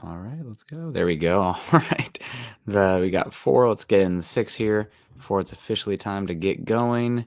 All right, let's go. There we go. All right. We got 4. Let's get in the 6 here before it's officially time to get going.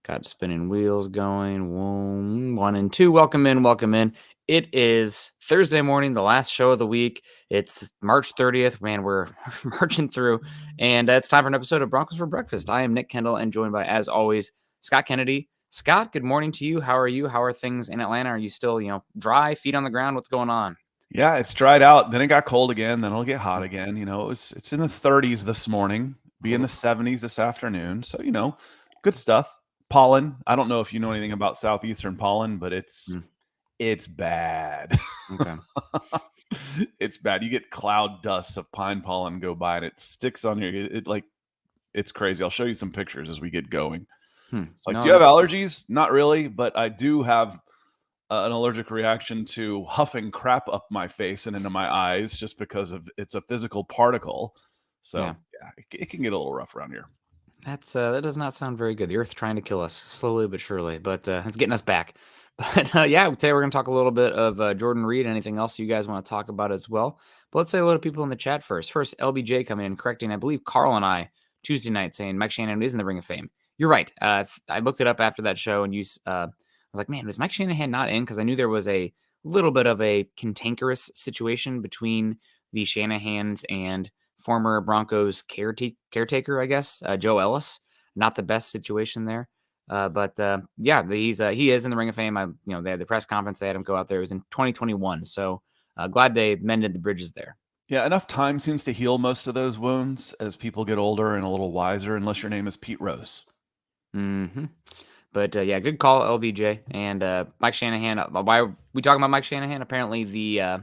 Got spinning wheels going. 1 and 2. Welcome in. Welcome in. It is Thursday morning, the last show of the week. It's March 30th. Man, we're marching through. And it's time for an episode of Broncos for Breakfast. I am Nick Kendell and joined by, as always, Scott Kennedy. Scott, good morning to you. How are you? How are things in Atlanta? Are you still, dry, feet on the ground? What's going on? Yeah, it's dried out. Then it got cold again. Then it'll get hot again. It's in the 30s this morning, be in the 70s this afternoon. So, good stuff. Pollen. I don't know if you know anything about southeastern pollen, but it's bad. Okay. It's bad. You get cloud dusts of pine pollen go by and it sticks on your it's crazy. I'll show you some pictures as we get going. It's like, No, do you have allergies? Not really, but I do have an allergic reaction to huffing crap up my face and into my eyes just because of it's a physical particle. So yeah, it can get a little rough around here. that does not sound very good. The Earth trying to kill us slowly but surely, but it's getting us back. But yeah, today we're going to talk a little bit of Jordan Reid. Anything else you guys want to talk about as well? But let's say hello to people in the chat first. First, LBJ coming in, correcting, I believe, Carl and I Tuesday night saying Mike Shanahan is in the Ring of Fame. You're right. I looked it up after that show, and I was like, man, was Mike Shanahan not in? Because I knew there was a little bit of a cantankerous situation between the Shanahans and former Broncos caretaker, I guess, Joe Ellis. Not the best situation there. But yeah, he is in the Ring of Fame. They had the press conference. They had him go out there. It was in 2021. So glad they mended the bridges there. Yeah, enough time seems to heal most of those wounds as people get older and a little wiser, unless your name is Pete Rose. Mm-hmm. But yeah, good call, LBJ. And Mike Shanahan. Why are we talking about Mike Shanahan? Apparently, the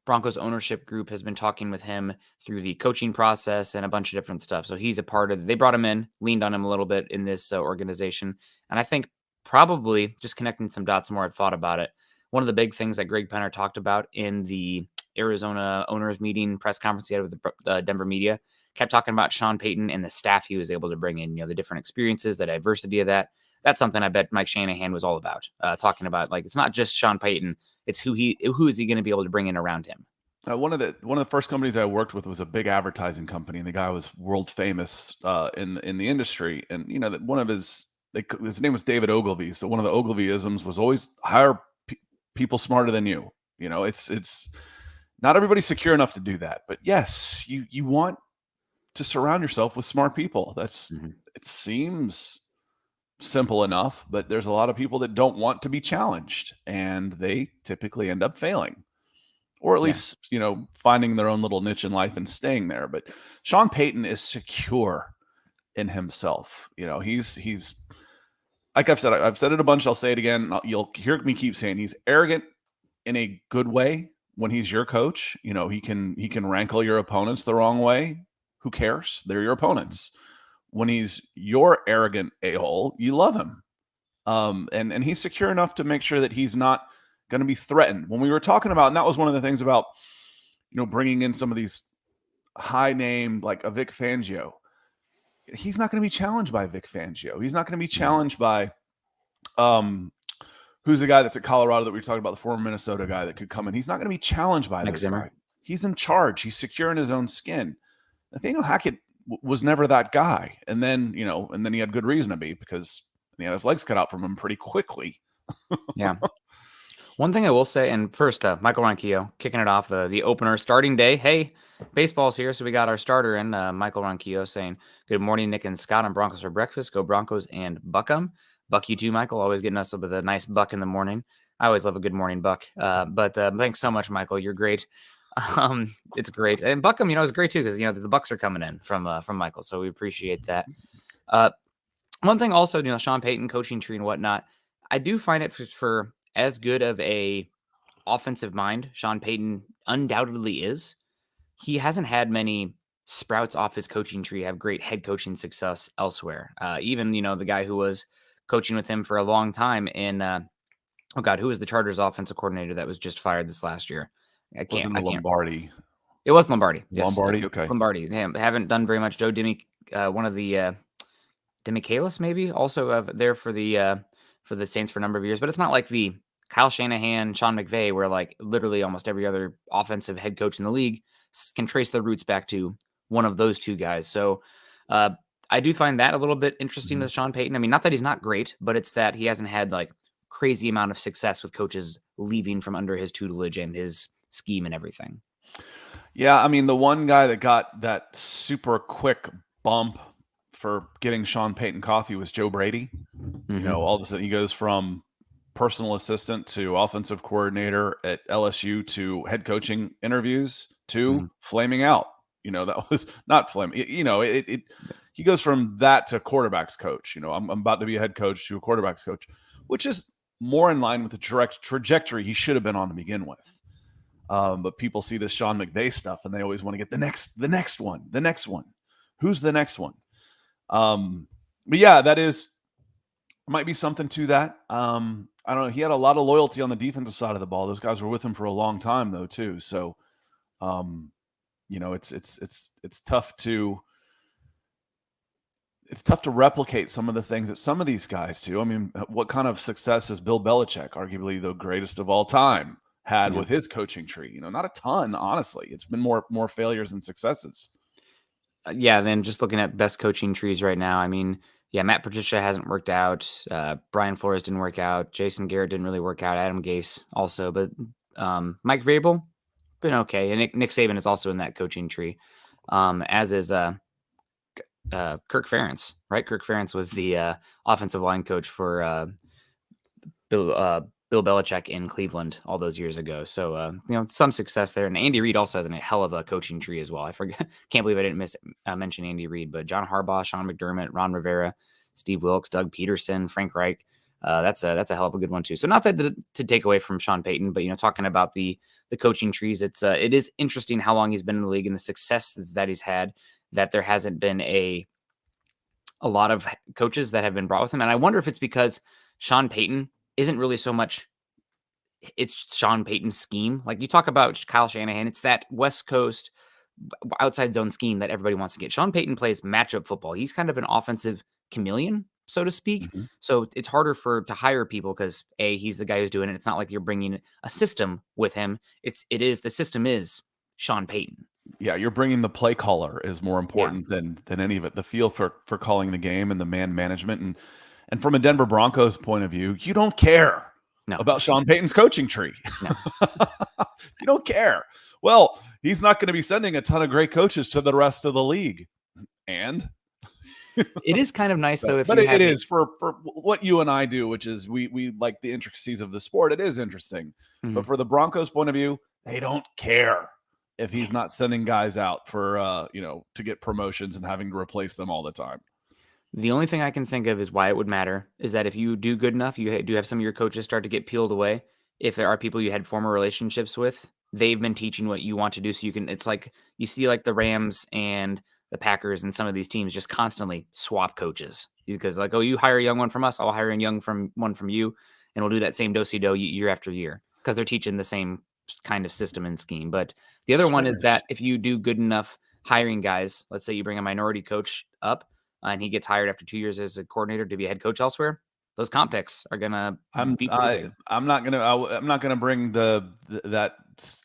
Broncos ownership group has been talking with him through the coaching process and a bunch of different stuff. So he's a part of. They brought him in, leaned on him a little bit in this organization, and I think probably just connecting some dots. The more I've thought about it, one of the big things that Greg Penner talked about in the Arizona owners meeting press conference he had with the Denver media kept talking about Sean Payton and the staff he was able to bring in. The different experiences, the diversity of that. That's something I bet Mike Shanahan was all about. Talking about it's not just Sean Payton; it's who is he going to be able to bring in around him. One of the first companies I worked with was a big advertising company, and the guy was world famous in the industry. And that one of his name was David Ogilvy. So one of the Ogilvyisms was always hire people smarter than you. It's not everybody's secure enough to do that, but yes, you want to surround yourself with smart people. It seems simple enough, but there's a lot of people that don't want to be challenged, and they typically end up failing. Or at least, finding their own little niche in life and staying there. But Sean Payton is secure in himself. He's like I've said it a bunch. I'll say it again. You'll hear me keep saying he's arrogant in a good way when he's your coach. He can rankle your opponents the wrong way. Who cares? They're your opponents. When he's your arrogant a-hole, you love him. And he's secure enough to make sure that he's not going to be threatened. When we were talking about, and that was one of the things about, bringing in some of these high name, like a Vic Fangio, he's not going to be challenged by Vic Fangio. He's not going to be challenged by, who's the guy that's at Colorado that we were talking about, the former Minnesota guy that could come in. He's not going to be challenged by this guy. He's in charge. He's secure in his own skin. Nathaniel Hackett was never that guy. And then, and then he had good reason to be, because he had his legs cut out from him pretty quickly. Yeah. One thing I will say, and first, Michael Ronquillo kicking it off, the opener starting day. Hey, baseball's here, so we got our starter in, Michael Ronquillo saying, good morning, Nick and Scott on Broncos for breakfast. Go Broncos and buck 'em. Buck you too, Michael, always getting us up with a nice buck in the morning. I always love a good morning buck. But thanks so much, Michael. You're great. It's great. And buck 'em, is great too, because, the Bucks are coming in from Michael, so we appreciate that. One thing also, Sean Payton, coaching tree and whatnot, I do find it for as good of a offensive mind Sean Payton undoubtedly is, he hasn't had many sprouts off his coaching tree have great head coaching success elsewhere. Even, the guy who was coaching with him for a long time in, who was the Chargers offensive coordinator that was just fired this last year? Lombardi. It was Lombardi. Yes. Lombardi, okay. Lombardi. Haven't done very much. Joe one of the Demichaelis maybe also there for the Saints for a number of years, but it's not like the Kyle Shanahan, Sean McVay, where like literally almost every other offensive head coach in the league can trace their roots back to one of those two guys. So I do find that a little bit interesting Mhm. with Sean Payton. I mean, not that he's not great, but it's that he hasn't had like crazy amount of success with coaches leaving from under his tutelage and his scheme and everything. Yeah, I mean, the one guy that got that super quick bump for getting Sean Payton coffee was Joe Brady. Mm-hmm. All of a sudden he goes from personal assistant to offensive coordinator at LSU to head coaching interviews to Mm-hmm. flaming out. That was not flaming. He goes from that to quarterbacks coach. I'm about to be a head coach to a quarterbacks coach, which is more in line with the direct trajectory he should have been on to begin with. But people see this Sean McVay stuff and they always want to get the next one. Who's the next one? But yeah, that might be something to that. I don't know. He had a lot of loyalty on the defensive side of the ball. Those guys were with him for a long time though, too. So, um, it's tough to replicate some of the things that some of these guys do. I mean, what kind of success has Bill Belichick, arguably the greatest of all time, had Yeah. with his coaching tree? Not a ton, honestly. It's been more failures than successes. Yeah, then just looking at best coaching trees right now, I mean, yeah, Matt Patricia hasn't worked out. Brian Flores didn't work out. Jason Garrett didn't really work out. Adam Gase also, but Mike Vrabel been okay, and Nick Saban is also in that coaching tree, as is Kirk Ferentz. Right, Kirk Ferentz was the offensive line coach for Bill Belichick in Cleveland all those years ago. So some success there. And Andy Reid also has a hell of a coaching tree as well. I forget, can't believe I didn't mention Andy Reid, but John Harbaugh, Sean McDermott, Ron Rivera, Steve Wilkes, Doug Peterson, Frank Reich. That's a hell of a good one too. So not that to take away from Sean Payton, but talking about the coaching trees, it is interesting how long he's been in the league and the success that he's had. That there hasn't been a lot of coaches that have been brought with him, and I wonder if it's because Sean Payton isn't really so much it's Sean Payton's scheme. Like you talk about Kyle Shanahan, it's that West Coast outside zone scheme that everybody wants to get. Sean Payton plays matchup football. He's kind of an offensive chameleon, so to speak. Mhm. So it's harder to hire people because he's the guy who's doing it. It's not like you're bringing a system with him. The system is Sean Payton. Yeah, you're bringing the play caller is more Yeah. important than any of it. The feel for calling the game and the man management and from a Denver Broncos point of view, you don't care No. about Sean Payton's coaching tree. No. You don't care. Well, he's not going to be sending a ton of great coaches to the rest of the league. And It is kind of nice though if but you it have is for what you and I do, which is we like the intricacies of the sport. It is interesting. But Mhm. for the Broncos point of view, they don't care if he's not sending guys out for to get promotions and having to replace them all the time. The only thing I can think of is why it would matter is that if you do good enough, you do have some of your coaches start to get peeled away. If there are people you had former relationships with, they've been teaching what you want to do. So it's like you see like the Rams and the Packers and some of these teams just constantly swap coaches because like, oh, you hire a young one from us, I'll hire a young one from you, and we'll do that same do-si-do year after year because they're teaching the same kind of system and scheme. But the other one is Swingers. that if you do good enough hiring guys, let's say you bring a minority coach up and he gets hired after 2 years as a coordinator to be a head coach elsewhere, those comp picks are gonna be pretty big. I'm not gonna bring that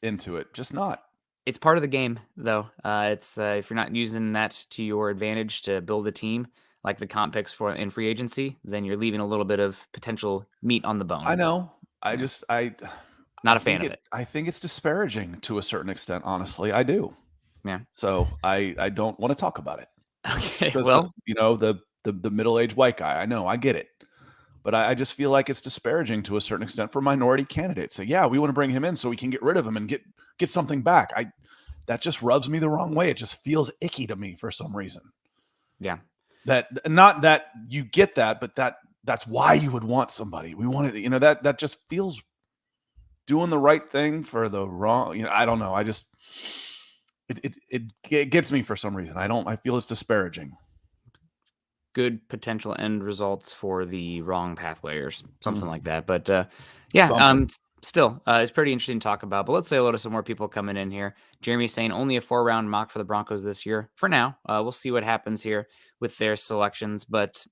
into it. Just not. It's part of the game, though. It's if you're not using that to your advantage to build a team, like the comp picks for in free agency, then you're leaving a little bit of potential meat on the I bone. know. I Yeah, just I not a fan of it. I think it's disparaging to a certain extent. Honestly, I do. Yeah. So I don't want to talk about it. Okay. Just Well, the middle-aged white guy. I know, I get it. But I just feel like it's disparaging to a certain extent for minority candidates. So yeah, we want to bring him in so we can get rid of him and get something back. That just rubs me the wrong way. It just feels icky to me for some reason. yeah. That not that you get that, but that's why you would want somebody. We wanted, that just feels doing the right thing for the wrong. I don't know. I just it gets me for some reason. I feel it's disparaging. Good potential end results for the wrong pathway or something Mm, like that. But yeah, something. still, it's pretty interesting to talk about. But let's say hello to some more people coming in here. Jeremy's saying only a 4-round mock for the Broncos this year. For now, we'll see what happens here with their selections. But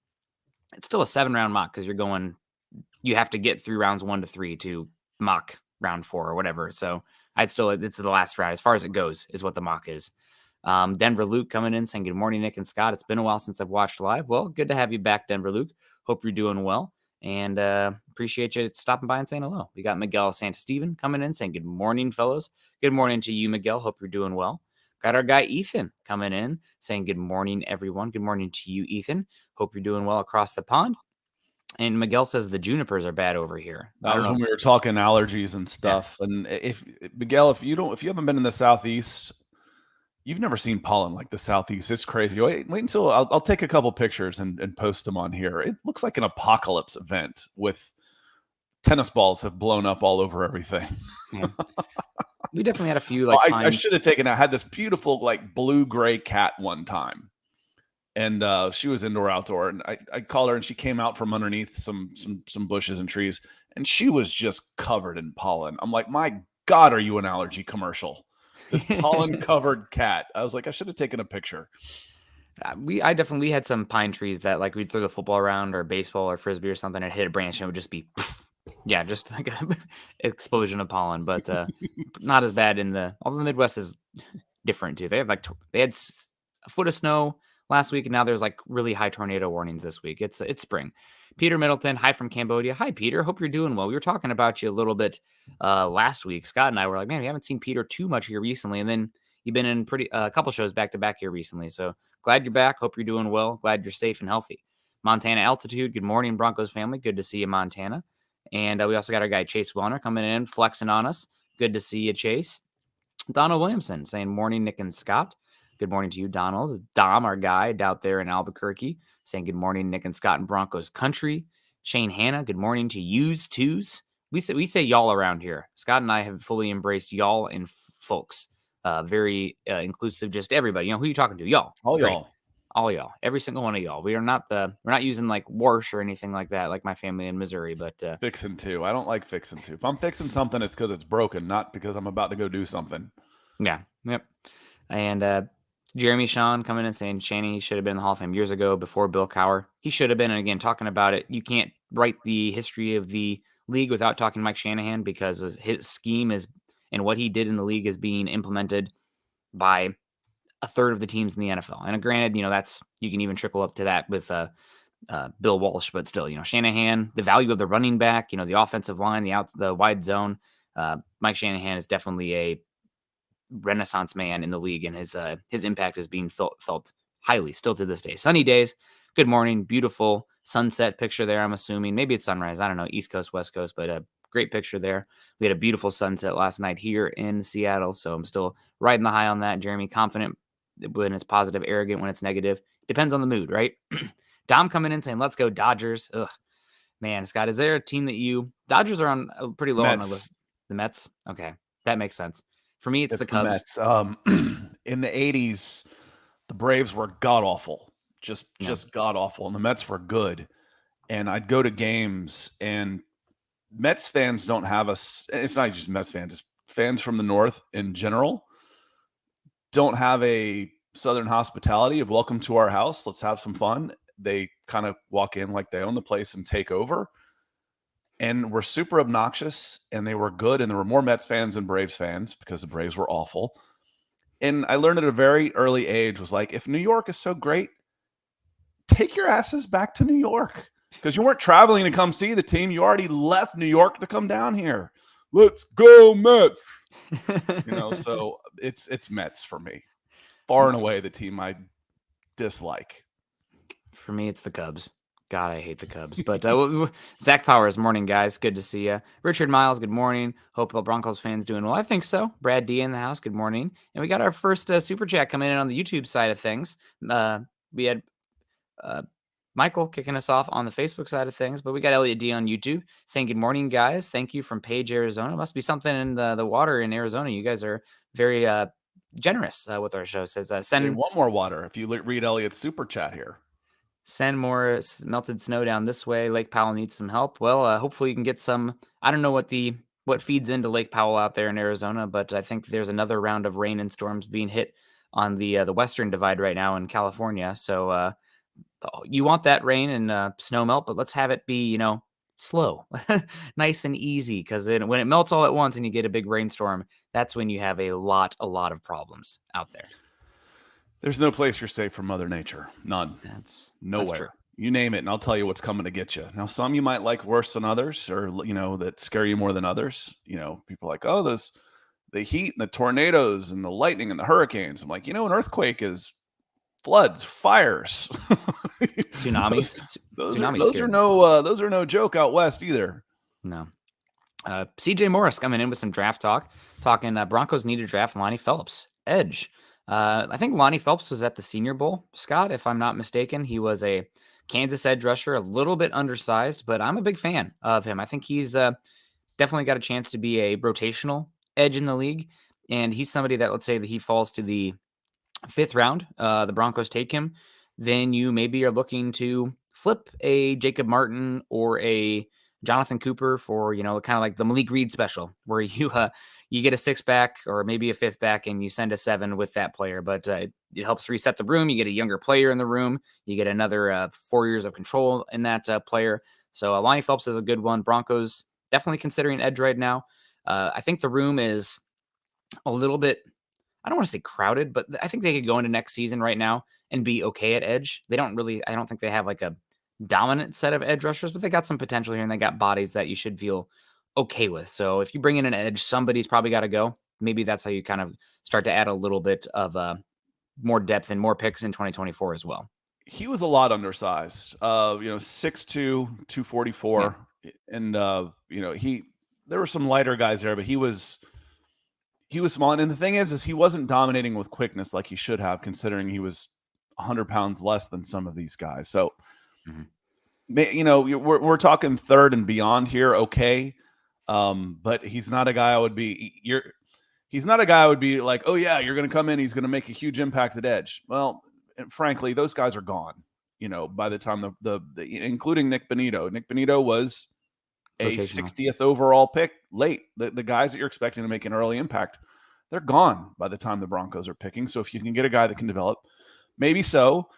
it's still a 7-round mock because you're going you have to get through rounds 1 to 3 to mock round 4 or whatever. So it's the last round as far as it goes is what the mock is. Denver Luke coming in saying, good morning, Nick and Scott. It's been a while since I've watched live. Well, good to have you back, Denver Luke. Hope you're doing well. And appreciate you stopping by and saying hello. We got Miguel Santasteven coming in saying, good morning, fellows. Good morning to you, Miguel. Hope you're doing well. Got our guy Ethan coming in saying, good morning, everyone. Good morning to you, Ethan. Hope you're doing well across the pond. And Miguel says the junipers are bad over here. That was when we were talking allergies and stuff. Yeah. And if Miguel, if you haven't been in the Southeast, you've never seen pollen like the Southeast. It's crazy. Wait until I'll take a couple pictures and post them on here. It looks like an apocalypse event with tennis balls have blown up all over everything. Yeah. We definitely had a few like I should have taken. I had this beautiful like blue-gray cat one time. And she was indoor outdoor, and I called her, and she came out from underneath some bushes and trees, and she was just covered in pollen. I'm like, my God, are you an allergy commercial? This pollen covered cat. I was like, I should have taken a picture. We had some pine trees that like we'd throw the football around or baseball or frisbee or something and hit a branch and it would just be, yeah, just like an explosion of pollen. But not as bad although the Midwest is different too. They had a foot of snow last week, and now there's like really high tornado warnings this week. It's spring. Peter Middleton, hi from Cambodia. Hi, Peter. Hope you're doing well. We were talking about you a little bit last week. Scott and I were like, man, we haven't seen Peter too much here recently. And then you've been in a couple shows back to back here recently. So glad you're back. Hope you're doing well. Glad you're safe and healthy. Montana Altitude. Good morning, Broncos family. Good to see you, Montana. And we also got our guy Chase Wellner coming in, flexing on us. Good to see you, Chase. Donald Williamson saying, morning, Nick and Scott. Good morning to you, Donald. Dom, our guy out there in Albuquerque, saying good morning, Nick and Scott in Broncos country. Shane Hanna, good morning to yous, twos. We say y'all around here. Scott and I have fully embraced y'all and folks. Very inclusive, just everybody. You know, who you talking to? Y'all. All y'all. All y'all. Every single one of y'all. We're not using like Warsh or anything like that, like my family in Missouri, but fixing to. I don't like fixing to. If I'm fixing something, it's because it's broken, not because I'm about to go do something. Yeah. Yep. And Jeremy Sean coming in saying Shanny should have been in the Hall of Fame years ago before Bill Cowher. He should have been. And again, talking about it, you can't write the history of the league without talking Mike Shanahan because his scheme and what he did in the league is being implemented by a third of the teams in the NFL. And granted, you can even trickle up to that with Bill Walsh, but still, Shanahan, the value of the running back, the offensive line, the wide zone. Mike Shanahan is definitely a renaissance man in the league, and his impact is being felt highly still to this day. Sunny days. Good morning. Beautiful sunset picture there. I'm assuming maybe it's sunrise. I don't know. East Coast, West Coast, but a great picture there. We had a beautiful sunset last night here in Seattle. So I'm still riding the high on that. Jeremy, confident when it's positive, arrogant when it's negative. Depends on the mood, right? Dom coming in saying, let's go Dodgers. Ugh, man, Scott, is there a team that Dodgers are on pretty low on my list? The Mets. Okay. That makes sense. For me, it's the Cubs. In the 80s, the Braves were god-awful, just god-awful, and the Mets were good. And I'd go to games, and Mets fans don't have us. It's not just Mets fans, it's fans from the North in general don't have a Southern hospitality of welcome to our house. Let's have some fun. They kind of walk in like they own the place and take over. And were super obnoxious, and they were good, and there were more Mets fans than Braves fans because the Braves were awful. And I learned at a very early age was like, if New York is so great, take your asses back to New York because you weren't traveling to come see the team. You already left New York to come down here. Let's go Mets. So it's Mets for me. Far and away the team I dislike. For me, it's the Cubs. God, I hate the Cubs. But Zach Powers, morning, guys. Good to see you. Richard Miles, good morning. Hope all Broncos fans doing well. I think so. Brad D in the house, good morning. And we got our first super chat coming in on the YouTube side of things. We had Michael kicking us off on the Facebook side of things, but we got Elliot D on YouTube saying, good morning, guys. Thank you from Page, Arizona. Must be something in the water in Arizona. You guys are very generous with our show. Says, send one more water if you read Elliot's super chat here. Send more melted snow down this way. Lake Powell needs some help. Well, hopefully you can get some. I don't know what feeds into Lake Powell out there in Arizona, but I think there's another round of rain and storms being hit on the Western Divide right now in California. So you want that rain and snow melt, but let's have it be, slow, nice and easy. Because when it melts all at once and you get a big rainstorm, that's when you have a lot of problems out there. There's no place you're safe from Mother Nature. None. That's true. Nowhere. You name it, and I'll tell you what's coming to get you. Now, some you might like worse than others, or that scare you more than others. People are like, oh, the heat and the tornadoes and the lightning and the hurricanes. I'm like, an earthquake is floods, fires, Tsunamis. Those are no joke out west either. No. CJ Morris coming in with some draft talk, talking Broncos need to draft Lonnie Phelps, edge. I think Lonnie Phelps was at the Senior Bowl, Scott, if I'm not mistaken. He was a Kansas edge rusher, a little bit undersized, but I'm a big fan of him. I think he's definitely got a chance to be a rotational edge in the league, and he's somebody that, let's say that he falls to the 5th round, the Broncos take him, then you maybe are looking to flip a Jacob Martin or a Jonathan Cooper for, kind of like the Malik Reid special, where you get a 6th back or maybe a 5th back and you send a 7 with that player. But it helps reset the room. You get a younger player in the room. You get another 4 years of control in that player. So Lonnie Phelps is a good one. Broncos definitely considering edge right now. I think the room is a little bit, I don't want to say crowded, but I think they could go into next season right now and be okay at edge. I don't think they have like a dominant set of edge rushers, but they got some potential here and they got bodies that you should feel okay with. So if you bring in an edge, somebody's probably got to go. Maybe that's how you kind of start to add a little bit of more depth and more picks in 2024 as well. He was a lot undersized, 6'2", 244. Yeah. And, there were some lighter guys there, but he was small. And the thing is he wasn't dominating with quickness like he should have, considering he was 100 pounds less than some of these guys. So, we're talking 3rd and beyond here. Okay. But he's not a guy I would be, he's not a guy I would be like, oh yeah, you're going to come in, he's going to make a huge impact at edge. Well, frankly, those guys are gone, by the time the including Nick Bonito. Nick Bonito was a 60th overall pick late. The guys that you're expecting to make an early impact, they're gone by the time the Broncos are picking. So if you can get a guy that can develop, maybe so.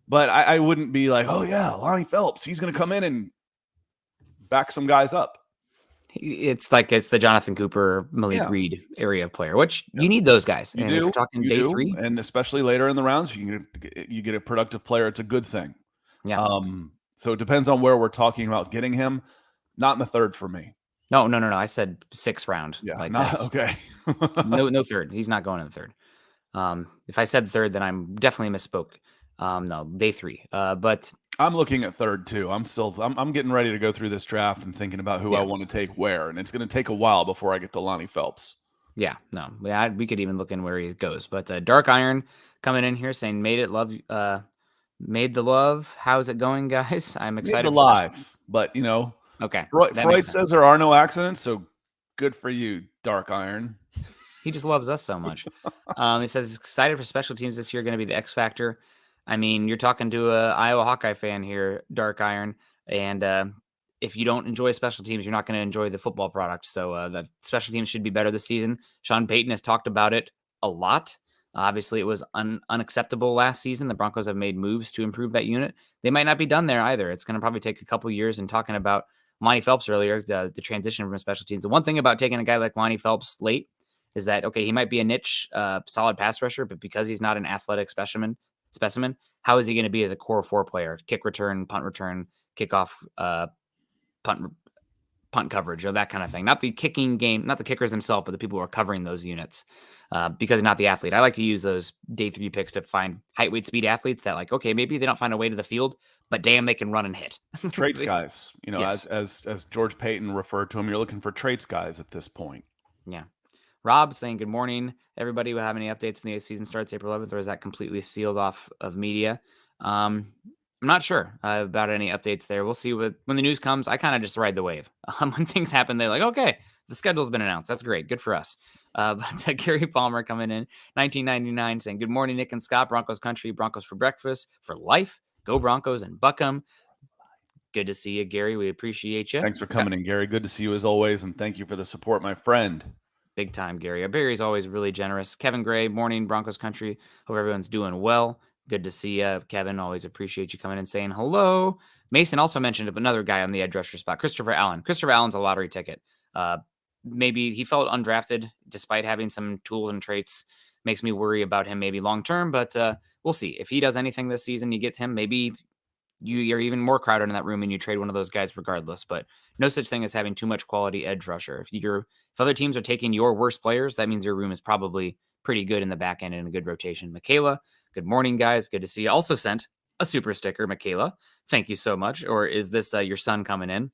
But I wouldn't be like, oh yeah, Lonnie Phelps, he's going to come in and back some guys up. It's the Jonathan Cooper, Malik Reid area of player, which you need those guys. If you're talking day 3, and especially later in the rounds, you get a productive player. It's a good thing. Yeah. So it depends on where we're talking about getting him. Not in the 3rd for me. No. I said 6th round. Yeah. Okay. no 3rd. He's not going in the 3rd. If I said 3rd, then I'm definitely misspoke. No, day 3. But I'm looking at 3rd too. I'm getting ready to go through this draft and thinking about who I want to take where, and it's going to take a while before I get to Lonnie Phelps. Yeah, no, we could even look in where he goes. But Dark Iron coming in here saying, made the love. How's it going, guys? I'm excited. Live, but okay. Freud says there are no accidents, so good for you, Dark Iron. He just loves us so much. He says excited for special teams this year. Going to be the X factor. I mean, you're talking to a Iowa Hawkeye fan here, Dark Iron, and if you don't enjoy special teams, you're not going to enjoy the football product. So the special teams should be better this season. Sean Payton has talked about it a lot. Obviously, it was unacceptable last season. The Broncos have made moves to improve that unit. They might not be done there either. It's going to probably take a couple years. And talking about Lonnie Phelps earlier, the transition from special teams. The one thing about taking a guy like Lonnie Phelps late is that, okay, he might be a niche, solid pass rusher, but because he's not an athletic specimen, how is he going to be as a core 4 player? Kick return, punt return, kickoff, punt coverage, or that kind of thing. Not the kicking game, not the kickers themselves, but the people who are covering those units, because not the athlete. I like to use those day 3 picks to find height, weight, speed athletes that, like, okay, maybe they don't find a way to the field, but damn, they can run and hit. Traits guys, yes. as George Payton referred to him, you're looking for traits guys at this point. Yeah. Rob saying, good morning, everybody. Will have any updates in the season starts April 11th, or is that completely sealed off of media? I'm not sure about any updates there. We'll see when the news comes. I kind of just ride the wave. When things happen, they're like, okay, the schedule's been announced. That's great. Good for us. But Gary Palmer coming in, 1999, saying, good morning, Nick and Scott, Broncos country, Broncos for breakfast, for life. Go Broncos and buck 'em. Good to see you, Gary. We appreciate you. Thanks for coming in, Gary. Good to see you as always, and thank you for the support, my friend. Big time, Gary. Barry's always really generous. Kevin Gray, morning, Broncos country. Hope everyone's doing well. Good to see you, Kevin. Always appreciate you coming and saying hello. Mason also mentioned another guy on the edge rusher spot, Christopher Allen. Christopher Allen's a lottery ticket. Maybe he felt undrafted despite having some tools and traits. Makes me worry about him maybe long term, but we'll see. If he does anything this season, you get him. Maybe you're even more crowded in that room and you trade one of those guys regardless. But no such thing as having too much quality edge rusher. If other teams are taking your worst players, that means your room is probably pretty good in the back end and a good rotation. Michaela, good morning, guys. Good to see you. Also sent a super sticker, Michaela. Thank you so much. Or is this your son coming in?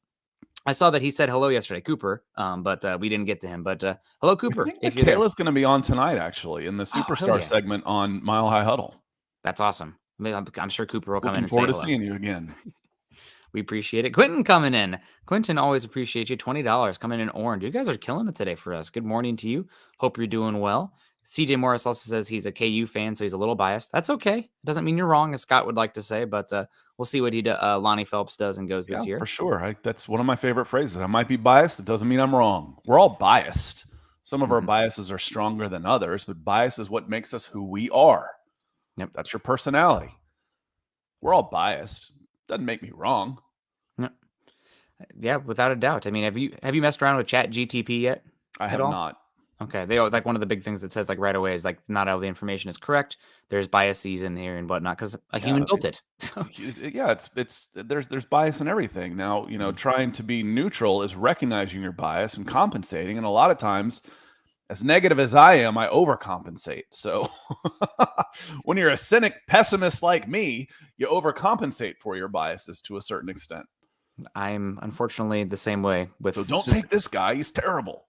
I saw that he said hello yesterday, Cooper, but we didn't get to him. But hello, Cooper, I think if you're there. Michaela's going to be on tonight, actually, in the Oh, hell Superstar yeah. segment on Mile High Huddle. That's awesome. I mean, I'm sure Cooper will come in Looking and say forward to hello. seeing you again. We appreciate it. Quentin coming in. Quentin, always appreciate you. $20 coming in orange. You guys are killing it today for us. Good morning to you. Hope you're doing well. CJ Morris also says he's a KU fan, so he's a little biased. That's okay. Doesn't mean you're wrong, as Scott would like to say, but we'll see what Lonnie Phelps does and goes this year. For sure. That's one of my favorite phrases. I might be biased. It doesn't mean I'm wrong. We're all biased. Some of our biases are stronger than others, but bias is what makes us who we are. Yep. That's your personality. We're all biased. Doesn't make me wrong. Yep. Yeah, without a doubt. I mean, have you messed around with Chat GTP yet? I have not. Okay, they like one of the big things that says like right away is like not all the information is correct. There's biases in here and whatnot because a human built it. Yeah, there's bias in everything. Now, trying to be neutral is recognizing your bias and compensating. And a lot of times, as negative as I am, I overcompensate. So when you're a cynic pessimist like me, you overcompensate for your biases to a certain extent. I'm unfortunately the same way with. So don't take this guy; he's terrible.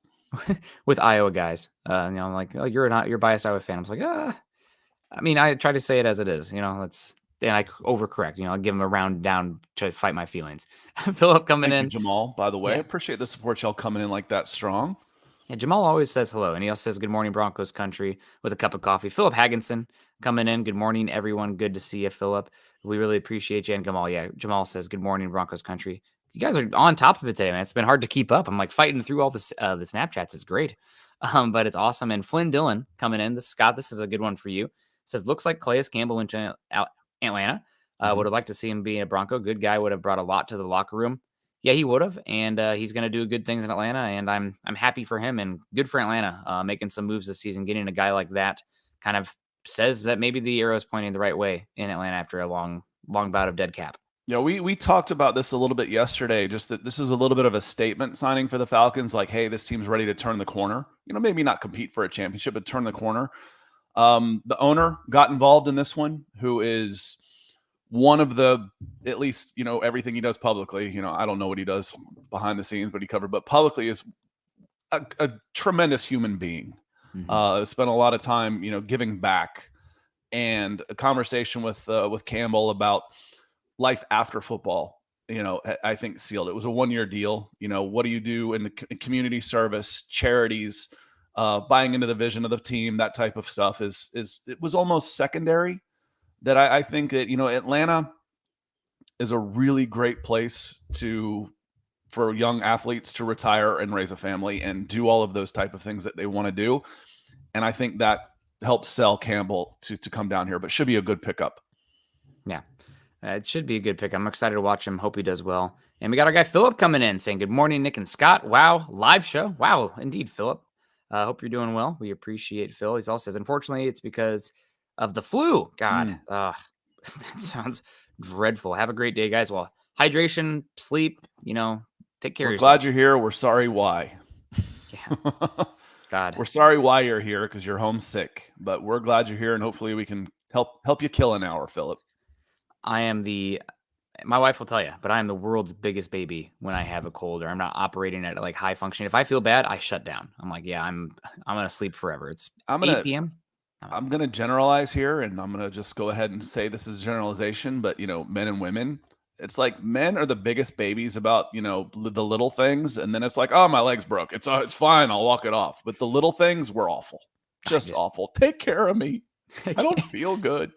With Iowa guys, I'm like, oh, you're biased Iowa fan. I'm like, I mean, I try to say it as it is, and I overcorrect. I'll give him a round down to fight my feelings. Philip coming in. Thank you, Jamal, by the way. Yeah. I appreciate the support y'all coming in like that strong. Yeah, Jamal always says hello, and he also says good morning, Broncos country, with a cup of coffee. Philip Hagginson coming in. Good morning, everyone. Good to see you, Philip. We really appreciate you. And Jamal says good morning, Broncos country. You guys are on top of it today, man. It's been hard to keep up. I'm like fighting through all this the Snapchats. It's great, but it's awesome. And Flynn Dillon coming in. Scott, this is a good one for you. Says looks like Calais Campbell went to Atlanta. Would have liked to see him be a Bronco. Good guy. Would have brought a lot to the locker room. Yeah, he would have, and he's going to do good things in Atlanta, and I'm happy for him and good for Atlanta making some moves this season. Getting a guy like that kind of says that maybe the arrow is pointing the right way in Atlanta after a long bout of dead cap. Yeah, we talked about this a little bit yesterday, just that this is a little bit of a statement signing for the Falcons, like, hey, this team's ready to turn the corner. Maybe not compete for a championship, but turn the corner. The owner got involved in this one, who is one of the, at least, everything he does publicly, I don't know what he does behind the scenes, but publicly is a tremendous human being. Spent a lot of time, giving back, and a conversation with Campbell about life after football, I think sealed. It was a 1-year deal. What do you do in the community service, charities, buying into the vision of the team, that type of stuff it was almost secondary. That I think that, Atlanta is a really great place for young athletes to retire and raise a family and do all of those type of things that they want to do. And I think that helps sell Campbell to come down here, but should be a good pickup. Yeah, it should be a good pick. I'm excited to watch him. Hope he does well. And we got our guy Philip coming in saying, good morning, Nick and Scott. Wow, live show. Wow, indeed, Philip. Hope you're doing well. We appreciate Phil. He also says, unfortunately, it's because of the flu. God, that sounds dreadful. Have a great day, guys. Well, hydration, sleep, take care of yourself. We're glad you're here. We're sorry why. Yeah. God. We're sorry why you're here because you're homesick, but we're glad you're here, and hopefully we can help you kill an hour, Philip. My wife will tell you, but I am the world's biggest baby when I have a cold or I'm not operating at like high function. If I feel bad, I shut down. I'm like, yeah, I'm going to sleep forever. It's 8 p.m. I'm going to generalize here, and I'm going to just go ahead and say this is generalization, but men and women, it's like men are the biggest babies about, the little things. And then it's like, oh, my leg's broke. It's fine. I'll walk it off. But the little things were awful. Just awful. Take care of me. I don't feel good.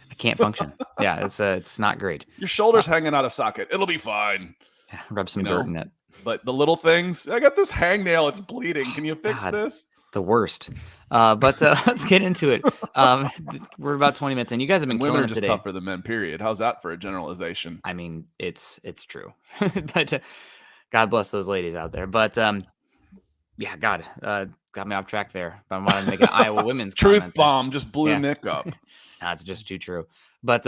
I can't function. Yeah, it's not great. Your shoulder's hanging out of socket. It'll be fine. Yeah, rub some dirt in it. But the little things, I got this hangnail. It's bleeding. Can you fix this? The worst. But let's get into it. We're about 20 minutes in. You guys have been And women killing are it just today. tougher than men, period. How's that for a generalization? I mean, it's true. But God bless those ladies out there. But yeah, God, got me off track there. But I wanted to make an Iowa women's Truth comment there. bomb just blew Yeah. Nick up. That's just too true. But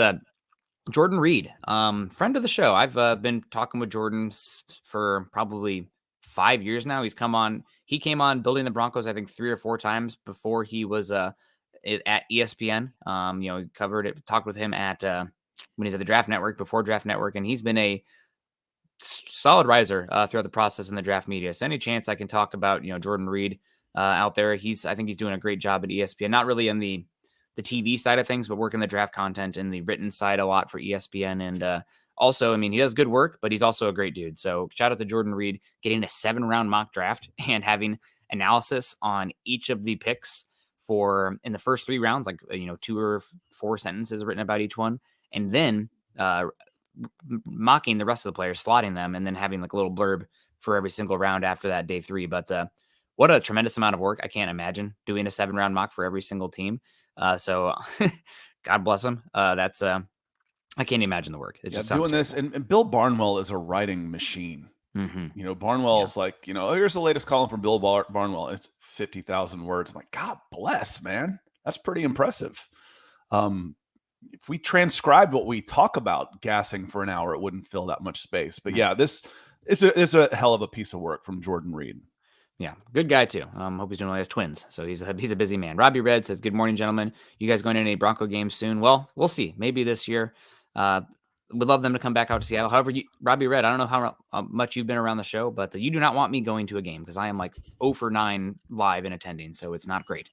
Jordan Reid, friend of the show. I've been talking with Jordan for probably 5 years now. He came on building the Broncos, I think 3 or 4 times before he was at ESPN. Covered it, talked with him at when he's at the Draft Network, before Draft Network, and he's been a solid riser throughout the process in the draft media. So any chance I can talk about, Jordan Reid out there, I think he's doing a great job at ESPN. Not really in the TV side of things, but working the draft content and the written side a lot for ESPN. And also, I mean, he does good work, but he's also a great dude. So shout out to Jordan Reid getting a 7-round mock draft and having analysis on each of the picks in the first 3 rounds, like 2 or 4 sentences written about each one, and then mocking the rest of the players, slotting them, and then having like a little blurb for every single round after that, day 3. But what a tremendous amount of work. I can't imagine doing a 7-round mock for every single team. So God bless him. I can't imagine the work. It just sounds doing this. And Bill Barnwell is a writing machine. Mm-hmm. Barnwell's like, here's the latest column from Bill Barnwell. It's 50,000 words. I'm like, God bless, man. That's pretty impressive. If we transcribed what we talk about gassing for an hour, it wouldn't fill that much space. But yeah, this is a hell of a piece of work from Jordan Reid. Yeah, good guy too. Hope he's doing well. He has twins, so he's a busy man. Robbie Red says, "Good morning, gentlemen. You guys going to any Bronco games soon?" Well, we'll see. Maybe this year. Would love them to come back out to Seattle. However, Robbie Red, I don't know how much you've been around the show, but you do not want me going to a game because I am like 0 for 9 live in attending, so it's not great.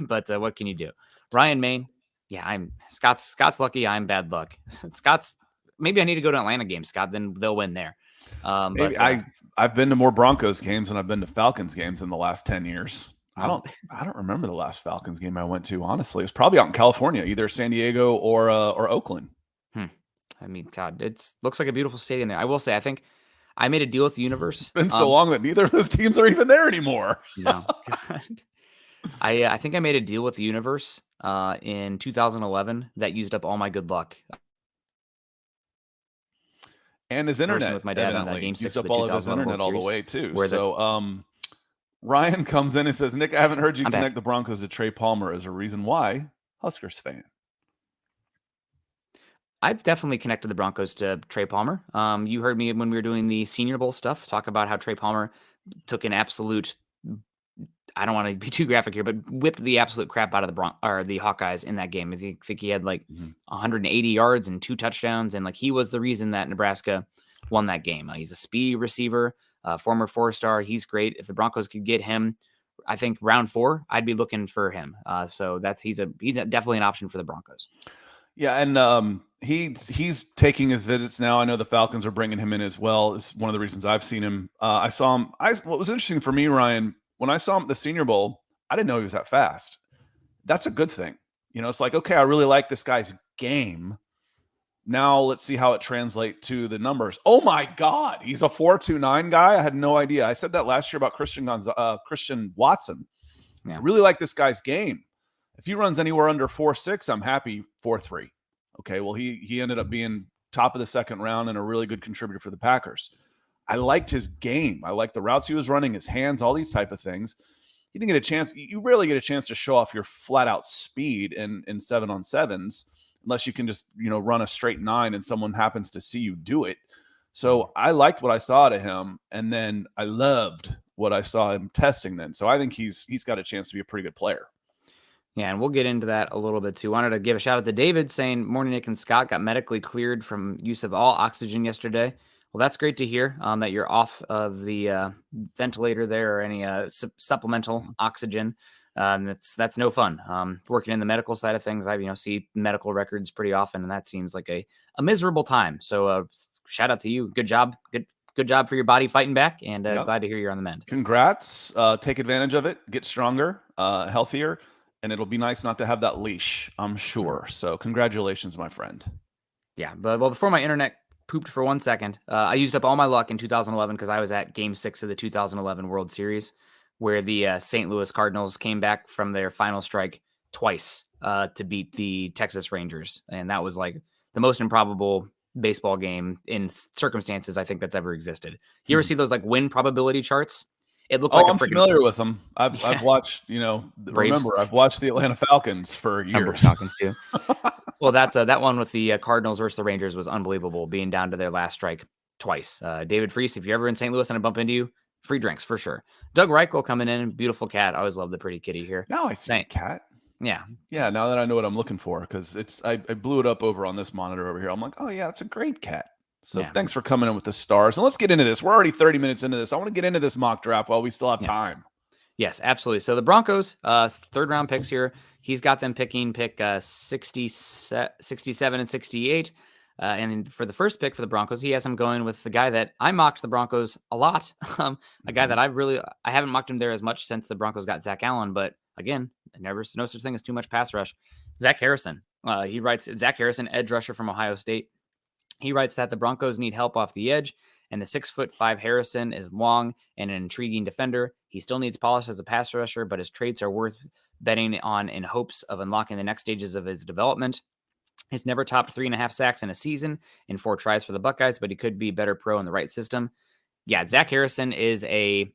But what can you do? Ryan Main, yeah, I'm Scott's lucky. I'm bad luck. Maybe I need to go to Atlanta game, Scott. Then they'll win there. Maybe I've been to more Broncos games than I've been to Falcons games in the last 10 years. I don't remember the last Falcons game I went to. Honestly, it was probably out in California, either San Diego or Oakland. I mean, God, looks like a beautiful stadium there. I will say, I think I made a deal with the universe. It's been so long that neither of those teams are even there anymore. No, God. I think I made a deal with the universe in 2011 that used up all my good luck. And his internet with my dad on that game 6 used up all of his internet all the way too. So Ryan comes in and says, "Nick, I haven't heard you connect the Broncos to Trey Palmer as a reason why. Huskers fan." I've definitely connected the Broncos to Trey Palmer. You heard me when we were doing the Senior Bowl stuff, talk about how Trey Palmer took an absolute, I don't want to be too graphic here, but whipped the absolute crap out of the Hawkeyes in that game. I think he had like 180 yards and 2 touchdowns, and like he was the reason that Nebraska won that game. He's a speedy receiver, former 4-star. He's great. If the Broncos could get him, I think round 4, I'd be looking for him. So he's definitely an option for the Broncos. Yeah, and he's taking his visits now. I know the Falcons are bringing him in as well. It's one of the reasons I've seen him. I saw him. What was interesting for me, Ryan, when I saw him at the Senior Bowl, I didn't know he was that fast. That's a good thing. It's like, okay, I really like this guy's game. Now let's see how it translates to the numbers. Oh my God, he's a 4.29 guy. I had no idea. I said that last year about Christian Watson. Yeah. I really like this guy's game. If he runs anywhere under 4.6, I'm happy. 4.3. Okay, well, he ended up being top of the second round and a really good contributor for the Packers. I liked his game. I liked the routes he was running, his hands, all these type of things. You didn't get a chance. You rarely get a chance to show off your flat out speed in 7-on-7s unless you can just, run a straight 9 and someone happens to see you do it. So I liked what I saw to him, and then I loved what I saw him testing then. So I think he's got a chance to be a pretty good player. Yeah, and we'll get into that a little bit too. Wanted to give a shout out to David saying, "Morning, Nick and Scott, got medically cleared from use of all oxygen yesterday." Well, that's great to hear that you're off of the ventilator there or any supplemental oxygen. That's no fun. Working in the medical side of things, I see medical records pretty often, and that seems like a miserable time. So shout out to you. Good job. Good job for your body fighting back, and glad to hear you're on the mend. Congrats. Take advantage of it. Get stronger, healthier. And it'll be nice not to have that leash, I'm sure. So congratulations, my friend. Yeah, but before my internet pooped for 1 second, I used up all my luck in 2011 because I was at Game 6 of the 2011 World Series where the St. Louis Cardinals came back from their final strike twice to beat the Texas Rangers. And that was like the most improbable baseball game in circumstances I think that's ever existed. You ever see those like win probability charts? It looked like Oh, a I'm freaking familiar with them. I've yeah, watched, Braves. remember, I've watched the Atlanta Falcons for Number years. Falcons too. Well, that one with the Cardinals versus the Rangers was unbelievable, being down to their last strike twice. David Freese, if you're ever in St. Louis and I bump into you, free drinks for sure. Doug Reichel coming in, beautiful cat. I always love the pretty kitty here. Now I see a Saying, cat. yeah, Yeah, now that I know what I'm looking for, because I blew it up over on this monitor over here. I'm like, oh yeah, it's a great cat. So yeah, thanks for coming in with the stars. And let's get into this. We're already 30 minutes into this. I want to get into this mock draft while we still have yeah. time. Yes, absolutely. So the Broncos, third round picks here. He's got them picking 67 and 68. And for the first pick for the Broncos, he has them going with the guy that I mocked the Broncos a lot. A guy that I haven't mocked him there as much since the Broncos got Zach Allen. But again, no such thing as too much pass rush. Zach Harrison. He writes Zach Harrison, edge rusher from Ohio State. He writes that the Broncos need help off the edge, and the 6'5" Harrison is long and an intriguing defender. He still needs polish as a pass rusher, but his traits are worth betting on in hopes of unlocking the next stages of his development. He's never topped 3.5 sacks in a season in 4 tries for the Buckeyes, but he could be better pro in the right system. Yeah, Zach Harrison is a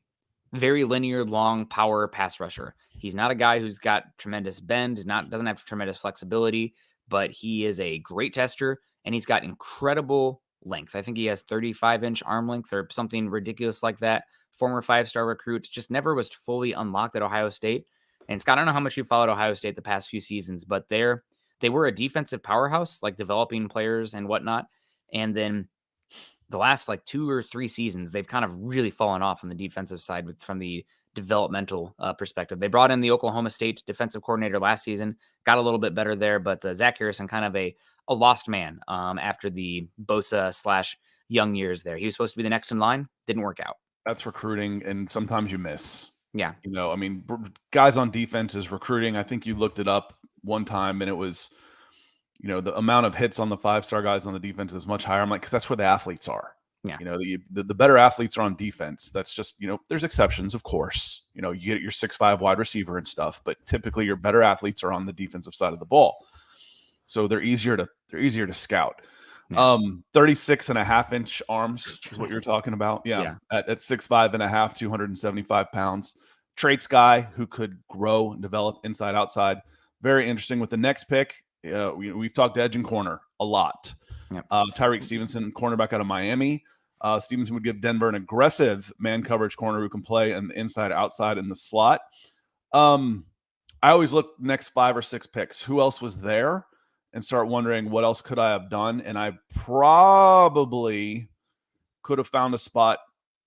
very linear, long power pass rusher. He's not a guy who's got tremendous bend, doesn't have tremendous flexibility, but he is a great tester, and he's got incredible length. I think he has 35-inch arm length or something ridiculous like that. Former 5-star recruit, just never was fully unlocked at Ohio State. And Scott, I don't know how much you followed Ohio State the past few seasons, but they were a defensive powerhouse, like developing players and whatnot. And then the last like 2 or 3 seasons, they've kind of really fallen off on the defensive side from the developmental perspective. They brought in the Oklahoma State defensive coordinator last season, got a little bit better there, but Zach Harrison kind of a lost man after the Bosa / young years there. He was supposed to be the next in line, didn't work out. That's recruiting, and sometimes you miss. Yeah. I mean, guys on defense is recruiting. I think you looked it up one time, and it was, the amount of hits on the 5-star guys on the defense is much higher. I'm like, because that's where the athletes are. Yeah. The better athletes are on defense. That's just, there's exceptions, of course. You get your 6'5" wide receiver and stuff, but typically your better athletes are on the defensive side of the ball. So they're easier to scout. Yeah. 36.5-inch arms is what you're talking about. Yeah. At 6'5.5", 275 pounds. Traits guy who could grow and develop inside outside. Very interesting. With the next pick, we've talked edge and corner a lot. Yep. Tyreek Stevenson, cornerback out of Miami. Stevenson would give Denver an aggressive man coverage corner who can play in the inside, outside, in the slot. I always look next 5 or 6 picks. Who else was there? And start wondering what else could I have done? And I probably could have found a spot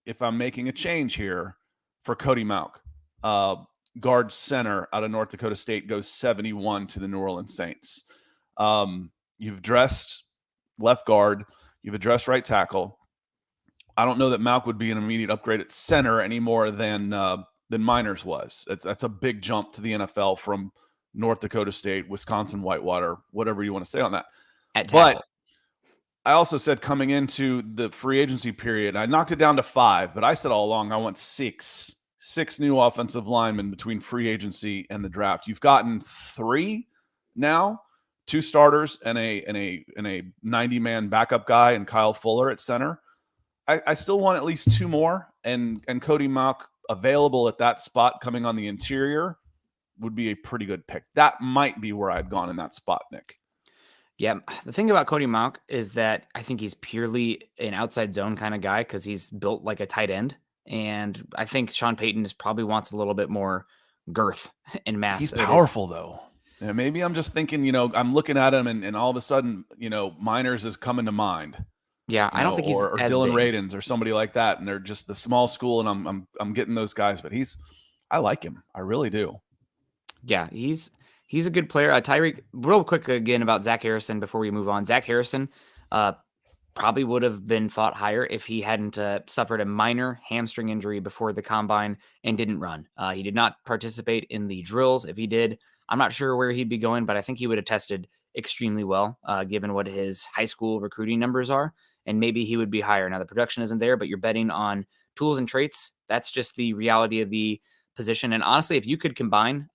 if I'm making a change here for Cody Mauch. Guard center out of North Dakota State goes 71 to the New Orleans Saints. You've addressed left guard. You've addressed right tackle. I don't know that Mauch would be an immediate upgrade at center any more than Miners was. That's a big jump to the NFL from North Dakota State, Wisconsin, Whitewater, whatever you want to say on that. But I also said coming into the free agency period, I knocked it down to 5, but I said all along I want 6 new offensive linemen between free agency and the draft. You've gotten 3 now, 2 starters and a 90-man backup guy and Kyle Fuller at center. I still want at least 2 more, and Cody Mauch available at that spot coming on the interior would be a pretty good pick. That might be where I'd gone in that spot, Nick. Yeah, the thing about Cody Mauch is that I think he's purely an outside zone kind of guy because he's built like a tight end. And I think Sean Payton probably wants a little bit more girth and mass. He's powerful, though. Yeah, maybe I'm just thinking, I'm looking at him and all of a sudden, Miners is coming to mind. Yeah, I don't think he's or as Dylan big. Radins or somebody like that, and they're just the small school, and I'm getting those guys, but I like him. I really do. Yeah, he's a good player. Tyreek, real quick again about Zach Harrison before we move on. Zach Harrison probably would have been thought higher if he hadn't suffered a minor hamstring injury before the combine and didn't run. He did not participate in the drills. If he did, I'm not sure where he'd be going, but I think he would have tested extremely well given what his high school recruiting numbers are, and maybe he would be higher. Now, the production isn't there, but you're betting on tools and traits. That's just the reality of the position. And honestly, if you could combine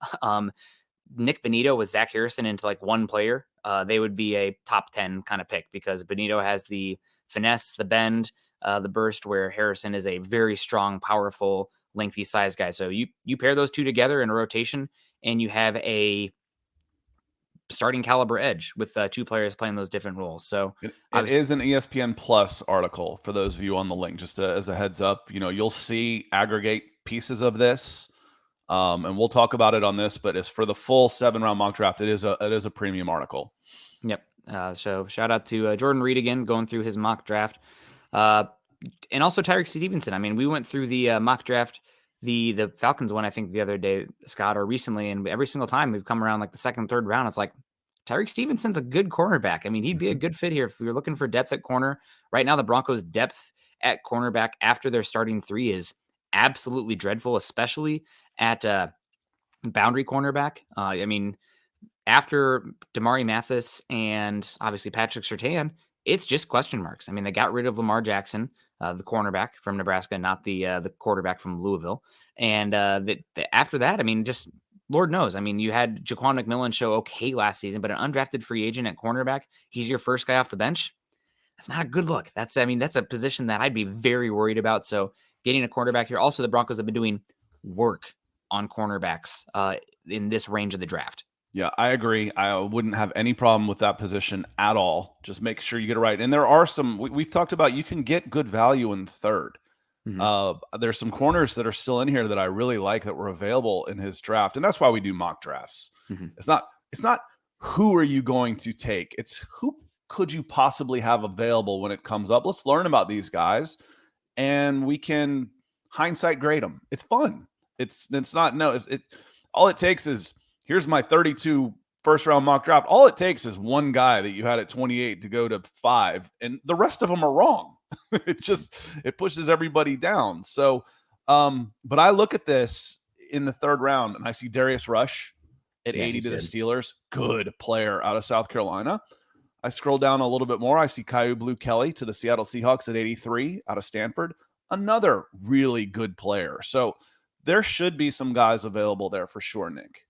Nick Bonito with Zach Harrison into like one player, they would be a top 10 kind of pick, because Bonito has the finesse, the bend, the burst, where Harrison is a very strong, powerful, lengthy size guy. So you pair those two together in a rotation, and you have a starting caliber edge with two players playing those different roles. So it is an ESPN Plus article for those of you on the link. Just as a heads up, you'll see aggregate pieces of this, and we'll talk about it on this. But as for the full 7-round mock draft, it is a premium article. Yep. So shout out to Jordan Reid again, going through his mock draft, and also Tyreek Stevenson. I mean, we went through the mock draft, the Falcons one, I think, the other day, Scott, or recently, and every single time we've come around like the second, third round, it's like Tyreek Stevenson's a good cornerback. I mean, he'd be a good fit here if you're looking for depth at corner. Right now, the Broncos' depth at cornerback after their starting three is absolutely dreadful, especially at boundary cornerback. I mean, after Damari Mathis and obviously Patrick Surtain, it's just question marks. I mean, they got rid of Lamar Jackson, the cornerback from Nebraska, not the quarterback from Louisville. And after that, I mean, just Lord knows. I mean, you had Jaquan McMillan show okay last season, but an undrafted free agent at cornerback, he's your first guy off the bench. That's not a good look. That's a position that I'd be very worried about. So getting a cornerback here. Also, the Broncos have been doing work on cornerbacks in this range of the draft. Yeah, I agree. I wouldn't have any problem with that position at all. Just make sure you get it right. And there are some, we've talked about, you can get good value in third. There's some corners that are still in here that I really like that were available in his draft. And that's why we do mock drafts. It's not who are you going to take? It's who could you possibly have available when it comes up. Let's learn about these guys and we can hindsight grade them. It's fun. It's all it takes is, here's my 32 first-round mock draft. All it takes is one guy that you had at 28 to go to 5, and the rest of them are wrong. It pushes everybody down. So, but I look at this in the third round, and I see Darius Rush at 80 to the Steelers. Good player out of South Carolina. I scroll down a little bit more. I see Kyu Blue Kelly to the Seattle Seahawks at 83 out of Stanford. Another really good player. So there should be some guys available there for sure, Nick.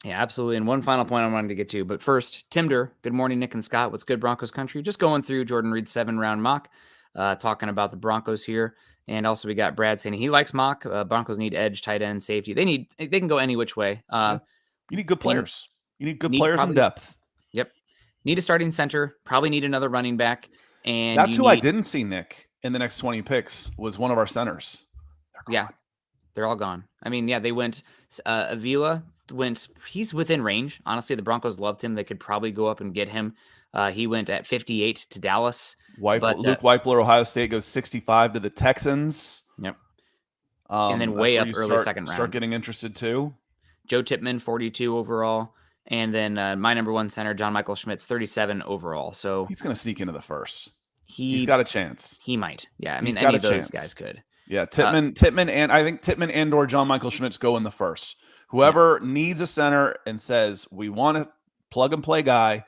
Yeah, absolutely. And one final point I wanted to get to, but first, Timder, good morning, Nick and Scott. What's good, Broncos country? Just going through Jordan Reed's 7-round mock, talking about the Broncos here. And also we got Brad saying he likes mock. Broncos need edge, tight end, safety. They can go any which way. You need good players. You need good players in depth. Yep. Need a starting center. Probably need another running back. And that's who I didn't see, Nick, in the next 20 picks was one of our centers. They're all gone. I mean, they went Avila. He's within range. Honestly, the Broncos loved him. They could probably go up and get him. He went at 58 to Dallas. Luke Weipler, Ohio State, goes 65 to the Texans. Yep. And then way up early second round. Start getting interested too. Joe Tippmann, 42 overall. And then my number one center, John Michael Schmitz, 37 overall. So he's going to sneak into the first. He's got a chance. He might. Yeah, I mean, any of those guys could. Yeah, Tippmann, and I think Tippmann and or John Michael Schmitz go in the first. Whoever needs a center and says, we want a plug and play guy,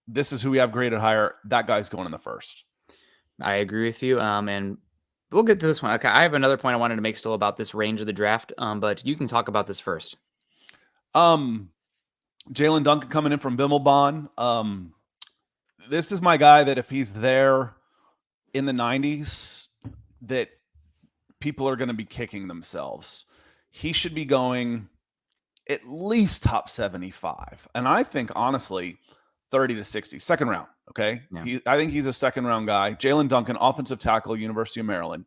this is who we have graded higher, that guy's going in the first. I agree with you. And we'll get to this one. Okay, I have another point I wanted to make still about this range of the draft, but you can talk about this first. Jalen Duncan coming in from Bimmelbahn. This is my guy that if he's there in the 90s, that people are going to be kicking themselves. He should be going at least top 75. And I think, honestly, 30 to 60. Second round, okay? Yeah. I think he's a second-round guy. Jalen Duncan, offensive tackle, University of Maryland.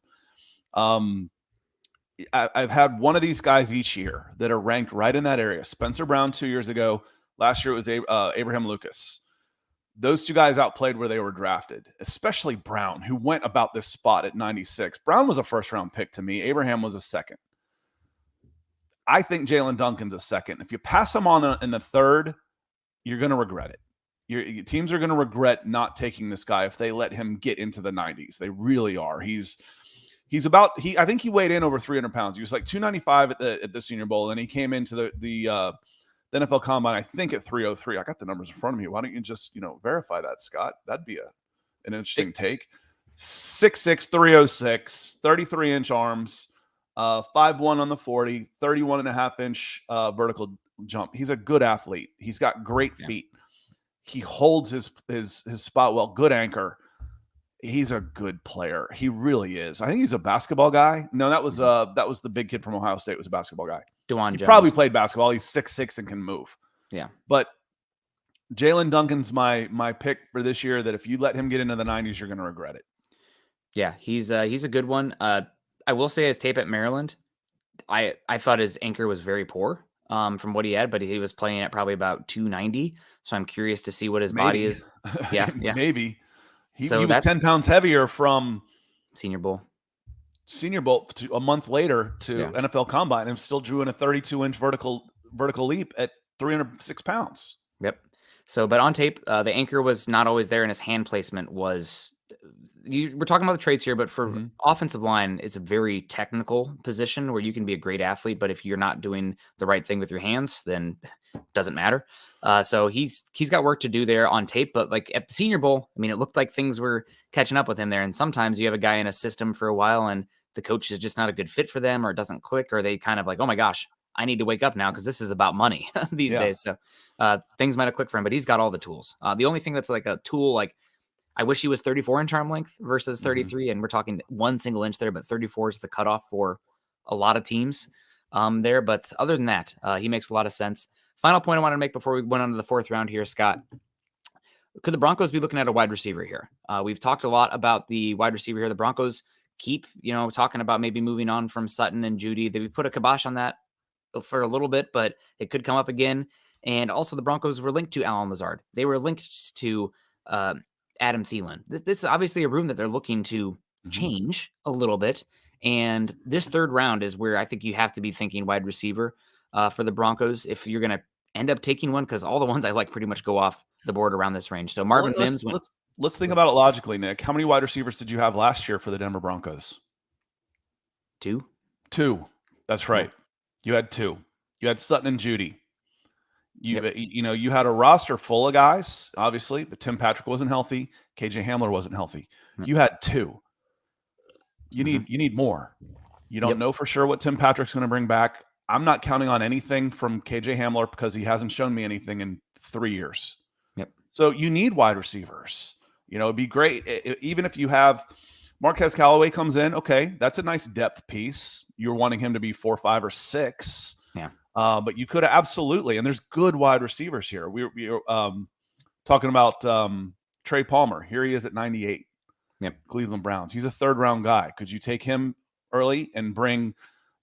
I've had one of these guys each year that are ranked right in that area. Spencer Brown 2 years ago. Last year it was Abraham Lucas. Those two guys outplayed where they were drafted, especially Brown, who went about this spot at 96. Brown was a first-round pick to me. Abraham was a second. I think Jalen Duncan's a second. If you pass him on in the third, you're going to regret it. Your teams are going to regret not taking this guy if they let him get into the 90s. They really are. I think he weighed in over 300 pounds. He was like 295 at the Senior Bowl, and he came into the NFL Combine, I think, at 303. I got the numbers in front of me. Why don't you just verify that, Scott? That'd be an interesting take. 6'6", 306, 33-inch arms. 5'1" on the 40, 31.5-inch vertical jump. He's a good athlete. He's got great feet. He holds his spot well. Good anchor. He's a good player. He really is. I think he's a basketball guy. No, that was the big kid from Ohio State was a basketball guy. DeJuan He Jones. probably played basketball. He's 6'6" and can move. Yeah. But Jalen Duncan's my pick for this year, that if you let him get into the 90s, you're going to regret it. Yeah, he's a good one. I will say his tape at Maryland, I thought his anchor was very poor from what he had, but he was playing at probably about 290. So I'm curious to see what his body is. Yeah, Maybe. He So was 10 pounds heavier from Senior Bowl to a month later to NFL Combine, and still drew in a 32-inch vertical leap at 306 pounds. Yep. So, but on tape, the anchor was not always there, and his hand placement was. We're talking about the traits here, but for offensive line, it's a very technical position where you can be a great athlete, but if you're not doing the right thing with your hands, then it doesn't matter. So he's got work to do there on tape, but like at the Senior Bowl, I mean, it looked like things were catching up with him there. And sometimes you have a guy in a system for a while and the coach is just not a good fit for them, or it doesn't click, or they kind of like, oh my gosh, I need to wake up now because this is about money these days. So things might have clicked for him, but he's got all the tools. The only thing that's like a tool, like I wish he was 34-inch arm length versus 33, and we're talking 1 single inch there, but 34 is the cutoff for a lot of teams there. But other than that, he makes a lot of sense. Final point I wanted to make before we went on to the 4th round here, Scott. Could the Broncos be looking at a wide receiver here? We've talked a lot about the wide receiver here. The Broncos keep, talking about maybe moving on from Sutton and Judy. They put a kibosh on that for a little bit, but it could come up again. And also the Broncos were linked to Allen Lazard. They were linked to Adam Thielen. This is obviously a room that they're looking to change a little bit. And this 3rd round is where I think you have to be thinking wide receiver for the Broncos if you're going to end up taking one, because all the ones I like pretty much go off the board around this range. So Marvin Mims went. Let's think about it logically, Nick. How many wide receivers did you have last year for the Denver Broncos? 2. That's right. You had 2. You had Sutton and Judy. You had a roster full of guys, obviously, but Tim Patrick wasn't healthy. KJ Hamler wasn't healthy. You had 2. You need more. You don't know for sure what Tim Patrick's going to bring back. I'm not counting on anything from KJ Hamler because he hasn't shown me anything in 3 years. So you need wide receivers. It'd be great even if you have Marquez Callaway comes in. Okay, that's a nice depth piece. You're wanting him to be 4, 5, or 6. Yeah. But you could absolutely, and there's good wide receivers here. We're talking about Trey Palmer. Here he is at 98. Cleveland Browns. He's a 3rd round guy. Could you take him early and bring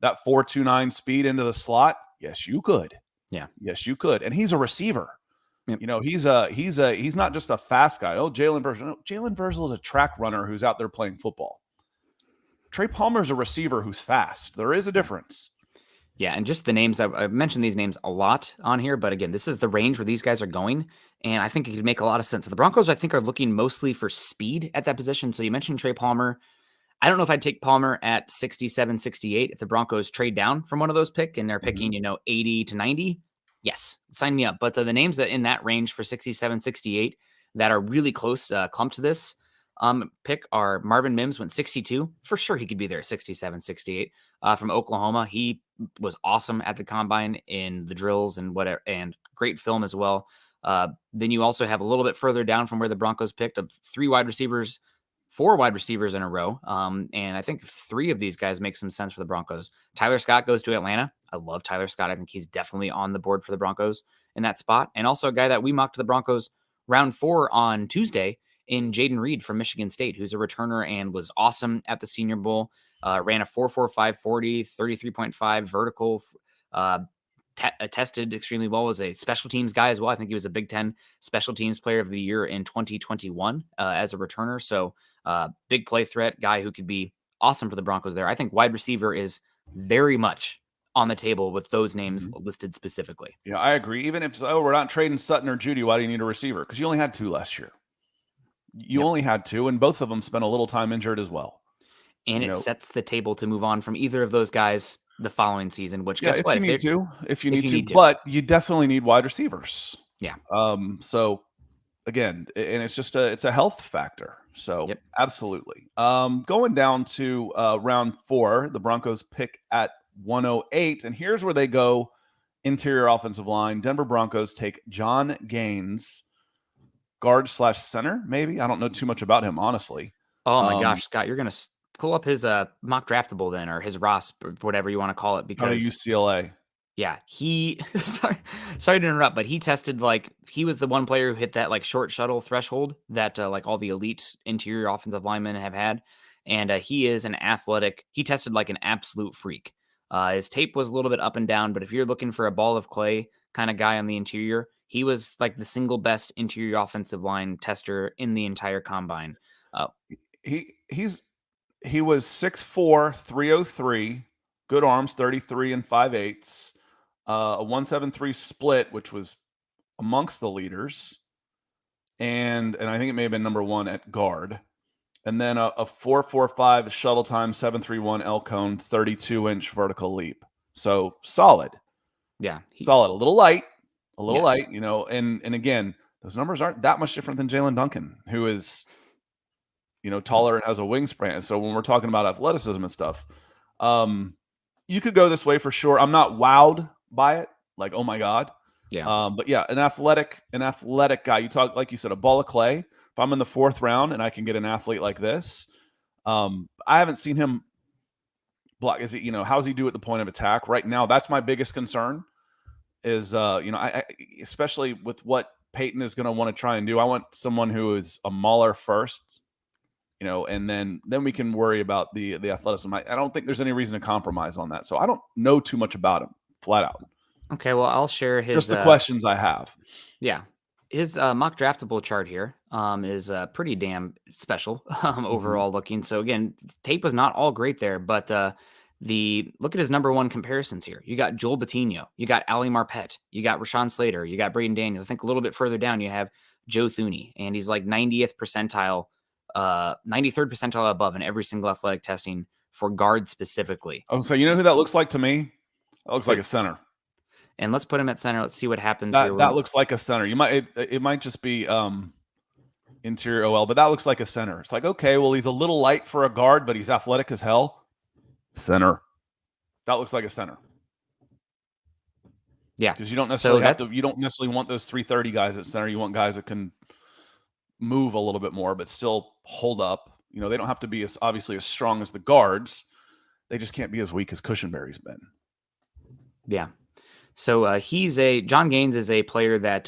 that 4.29 speed into the slot? Yes, you could. Yeah. Yes, you could. And he's a receiver. He's not just a fast guy. Oh, Jalen Virgil. No, Jalen Virgil is a track runner who's out there playing football. Trey Palmer is a receiver who's fast. There is a difference. Yeah, and just the names, I've mentioned these names a lot on here, but again, this is the range where these guys are going, and I think it could make a lot of sense. So the Broncos, I think, are looking mostly for speed at that position. So you mentioned Trey Palmer. I don't know if I'd take Palmer at 67, 68. If the Broncos trade down from one of those pick and they're picking, 80 to 90, yes, sign me up. But the names that in that range for 67, 68 that are really close, clumped to this pick are Marvin Mims went 62. For sure he could be there, 67, 68. From Oklahoma. He was awesome at the combine in the drills and whatever, and great film as well. Then you also have a little bit further down from where the Broncos picked up 4 wide receivers in a row. And I think 3 of these guys make some sense for the Broncos. Tyler Scott goes to Atlanta. I love Tyler Scott. I think he's definitely on the board for the Broncos in that spot. And also a guy that we mocked to the Broncos round 4 on Tuesday in Jaden Reid from Michigan State, who's a returner and was awesome at the Senior Bowl. Ran a 4.45 40, 33.5 vertical, tested extremely well, was a special teams guy as well. I think he was a Big Ten special teams player of the year in 2021 as a returner. So big play threat guy who could be awesome for the Broncos there. I think wide receiver is very much on the table with those names listed specifically. Yeah, I agree. Even if we're not trading Sutton or Judy, why do you need a receiver? Because you only had 2 last year. You only had 2, and both of them spent a little time injured as well. And it sets the table to move on from either of those guys the following season, which guess what? If you need to, but you definitely need wide receivers. Yeah. So again, and it's a health factor. So Yep. absolutely. Going down to round 4, the Broncos pick at 108, and here's where they go. Interior offensive line. Denver Broncos take John Gaines, guard / center. Maybe I don't know too much about him, honestly. Oh my gosh, Scott, you're gonna pull up his mock draftable then, or his ROSP, or whatever you want to call it, Out of because UCLA. yeah, he sorry to interrupt, but he tested like he was the one player who hit that like short shuttle threshold that like all the elite interior offensive linemen have had, and he is an athletic. He tested like an absolute freak. His tape was a little bit up and down, but if you're looking for a ball of clay kind of guy on the interior, he was like the single best interior offensive line tester in the entire combine. Uh, He was 6'4", 303, good arms, 33 and 5/8, a 173 split, which was amongst the leaders, and I think it may have been number 1 at guard, and then a 4.45 shuttle time, 7.31 L cone, 32-inch vertical leap. So solid, yeah, solid. A little light, yes, and again, those numbers aren't that much different than Jalen Duncan, who is taller and has a wingspan. So when we're talking about athleticism and stuff, you could go this way for sure. I'm not wowed by it, like, oh my God. yeah. But yeah, an athletic guy. You talk, like you said, a ball of clay. If I'm in the 4th round and I can get an athlete like this, I haven't seen him block. Is it, how's he do at the point of attack right now? That's my biggest concern is, I especially with what Peyton is going to want to try and do. I want someone who is a mauler first, and then we can worry about the athleticism. I don't think there's any reason to compromise on that. So I don't know too much about him, flat out. Okay, well, I'll share his Just the questions I have. yeah. His mock draftable chart here is pretty damn special overall looking. So again, tape was not all great there, but the look at his number 1 comparisons here. You got Joel Bitonio, you got Ali Marpet, you got Rashawn Slater, you got Braden Daniels. I think a little bit further down you have Joe Thuney, and he's like 90th percentile, 93rd percentile above in every single athletic testing for guard specifically. Oh, so you know who that looks like to me? That looks like a center. And let's put him at center. Let's see what happens That here. that looks like a center. It might just be interior OL, but that looks like a center. It's like, okay, well, he's a little light for a guard, but he's athletic as hell. Center. That looks like a center. Yeah, because you don't necessarily you don't necessarily want those 330 guys at center. You want guys that can move a little bit more, but still hold up. They don't have to be obviously as strong as the guards. They just can't be as weak as Cushenberry's been. Yeah. So John Gaines is a player that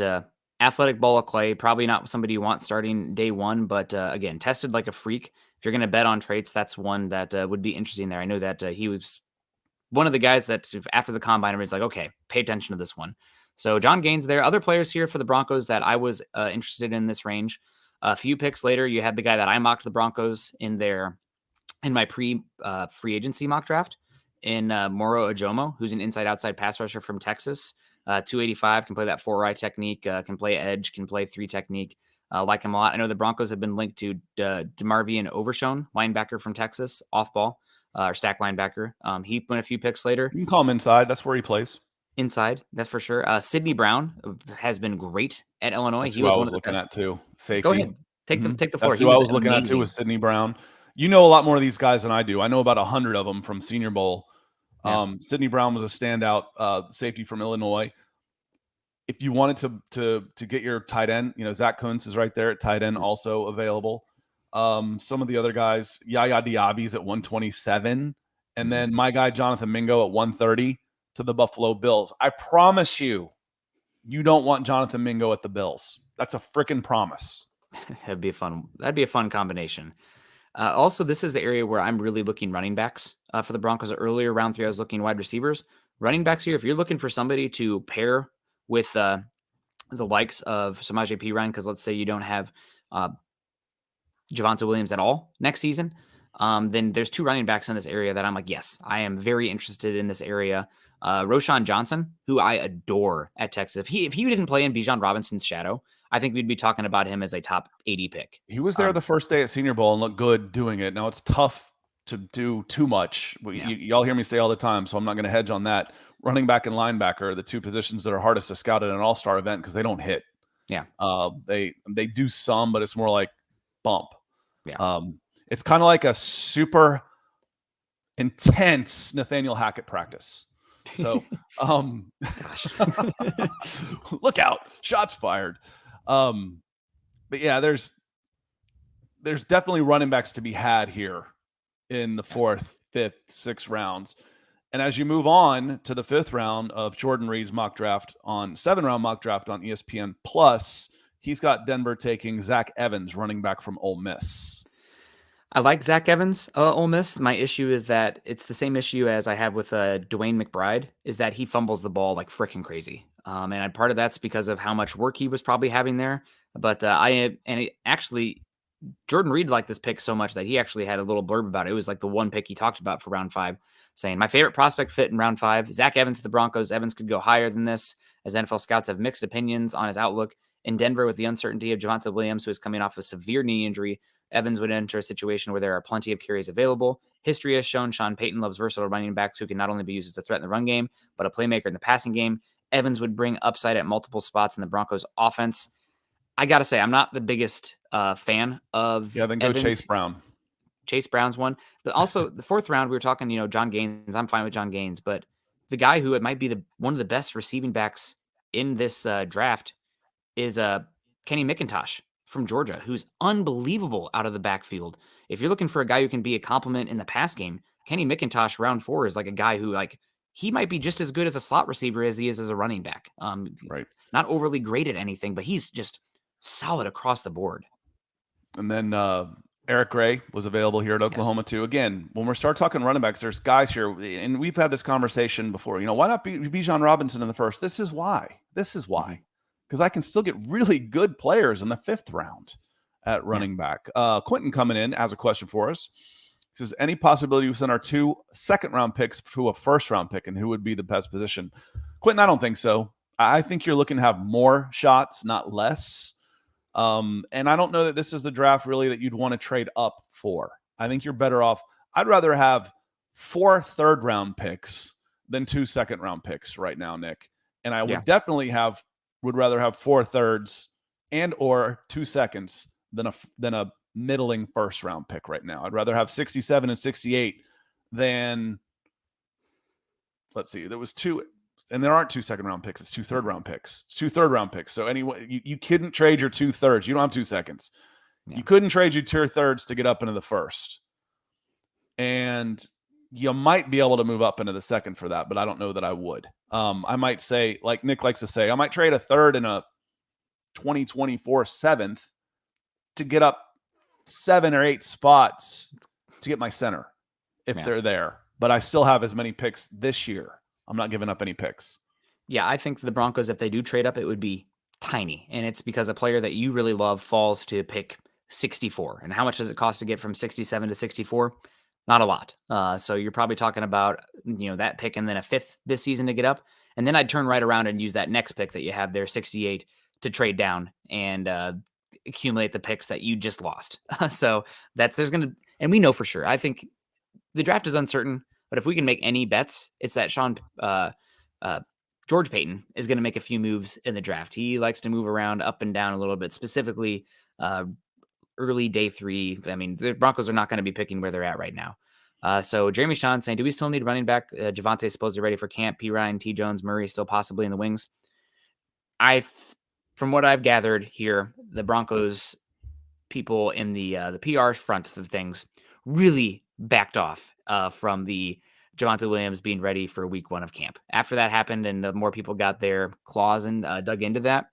athletic ball of clay, probably not somebody you want starting day 1, but again, tested like a freak. If you're going to bet on traits, that's one that would be interesting there. I know that he was one of the guys that after the combine, everybody's like, okay, pay attention to this one. So John Gaines there. Other players here for the Broncos that I was interested in this range. A few picks later, you had the guy that I mocked the Broncos in my free agency mock draft in Moro Ojomo, who's an inside-outside pass rusher from Texas. 285, can play that 4-eye technique, can play edge, can play 3 technique. Like him a lot. I know the Broncos have been linked to DeMarvion Overshone, linebacker from Texas, off ball, or stack linebacker. He went a few picks later. You can call him inside. That's where he plays. Inside, that's for sure. Sidney Brown has been great at Illinois. That's who I was looking at too. Safety. Go ahead. Take the floor. That's who I was looking at too, was Sidney Brown. You know a lot more of these guys than I do. I know about 100 of them from Senior Bowl. Yeah. Sidney Brown was a standout safety from Illinois. If you wanted to get your tight end, Zach Kuntz is right there at tight end, also available. Some of the other guys, Yaya Diaby's at 127, and then my guy Jonathan Mingo at 130 to the Buffalo Bills. I promise you don't want Jonathan Mingo at the Bills. That's a freaking promise. That'd be a fun combination. Also, this is the area where I'm really looking running backs for the Broncos. Earlier, round 3, I was looking wide receivers. Running backs here, if you're looking for somebody to pair with the likes of Samaje Perine, because let's say you don't have Javonte Williams at all next season, then there's 2 running backs in this area that I'm like, yes, I am very interested in this area. Roschon Johnson, who I adore at Texas. If he didn't play in Bijan Robinson's shadow, I think we'd be talking about him as a top 80 pick. He was there the first day at Senior Bowl and looked good doing it. Now, it's tough to do too much. Y'all hear me say all the time, so I'm not going to hedge on that. Running back and linebacker are the 2 positions that are hardest to scout at an all-star event because they don't hit. Yeah. They do some, but it's more like bump. Yeah. It's kind of like a super intense Nathaniel Hackett practice. So, Gosh. look out, shots fired. But yeah, there's definitely running backs to be had here in the 4th, 5th, 6th rounds. And as you move on to the 5th round of Jordan Reid's mock draft on 7-round mock draft on ESPN Plus, he's got Denver taking Zach Evans, running back from Ole Miss. I like Zach Evans, Ole Miss. My issue is that it's the same issue as I have with Dwayne McBride, is that he fumbles the ball like freaking crazy. And part of that's because of how much work he was probably having there. But actually, Jordan Reid liked this pick so much that he actually had a little blurb about it. It was like the one pick he talked about for round 5, saying, my favorite prospect fit in round 5, Zach Evans to the Broncos. Evans could go higher than this, as NFL scouts have mixed opinions on his outlook. In Denver, with the uncertainty of Javonte Williams, who is coming off a severe knee injury, Evans would enter a situation where there are plenty of carries available. History has shown Sean Payton loves versatile running backs who can not only be used as a threat in the run game, but a playmaker in the passing game. Evans would bring upside at multiple spots in the Broncos offense. I got to say, I'm not the biggest fan of then go Evans. Chase Brown. Chase Brown's one. Also, the 4th round, we were talking, John Gaines. I'm fine with John Gaines, but the guy who it might be one of the best receiving backs in this draft is Kenny McIntosh from Georgia, who's unbelievable out of the backfield. If you're looking for a guy who can be a complement in the pass game, Kenny McIntosh, round 4, is like a guy who, like, he might be just as good as a slot receiver as he is as a running back. Right. Not overly great at anything, but he's just solid across the board. And then Eric Gray was available here at Oklahoma too. Again, when we start talking running backs, there's guys here, and we've had this conversation before. Why not Bijan Robinson in the 1st? This is why. Because I can still get really good players in the 5th round at running back. Quentin coming in has a question for us. He says, any possibility we send our 2 second-round picks to a first-round pick, and who would be the best position? Quentin, I don't think so. I think you're looking to have more shots, not less. And I don't know that this is the draft really that you'd want to trade up for. I think you're better off. I'd rather have 4 third-round picks than 2 second-round picks right now, Nick. And I would definitely would rather have 4 thirds and or 2 seconds than a middling first-round pick right now. I'd rather have 67 and 68 than, let's see, there was 2. And there aren't 2 second-round picks. It's 2 third-round picks. It's 2 third-round picks. So anyway, you couldn't trade your 2 thirds. You don't have 2 seconds. Yeah. You couldn't trade your 2 thirds to get up into the 1st. And you might be able to move up into the 2nd for that, but I don't know that I would. I might say, like Nick likes to say, I might trade a 3rd and a 2024 7th to get up 7 or 8 spots to get my center if they're there. But I still have as many picks this year. I'm not giving up any picks. Yeah, I think the Broncos, if they do trade up, it would be tiny. And it's because a player that you really love falls to pick 64. And how much does it cost to get from 67 to 64? Not a lot. So you're probably talking about, that pick and then a 5th this season to get up. And then I'd turn right around and use that next pick that you have there, 68, to trade down and accumulate the picks that you just lost. So and we know for sure. I think the draft is uncertain, but if we can make any bets, it's that George Payton is going to make a few moves in the draft. He likes to move around up and down a little bit, specifically early day 3. I mean, the Broncos are not going to be picking where they're at right now. So Jeremy Sean saying, do we still need running back? Javonte supposedly ready for camp. P. Ryan, T. Jones, Murray still possibly in the wings. From what I've gathered here, the Broncos people in the PR front of things really backed off from the Javonte Williams being ready for week 1 of camp. After that happened and the more people got their claws and dug into that,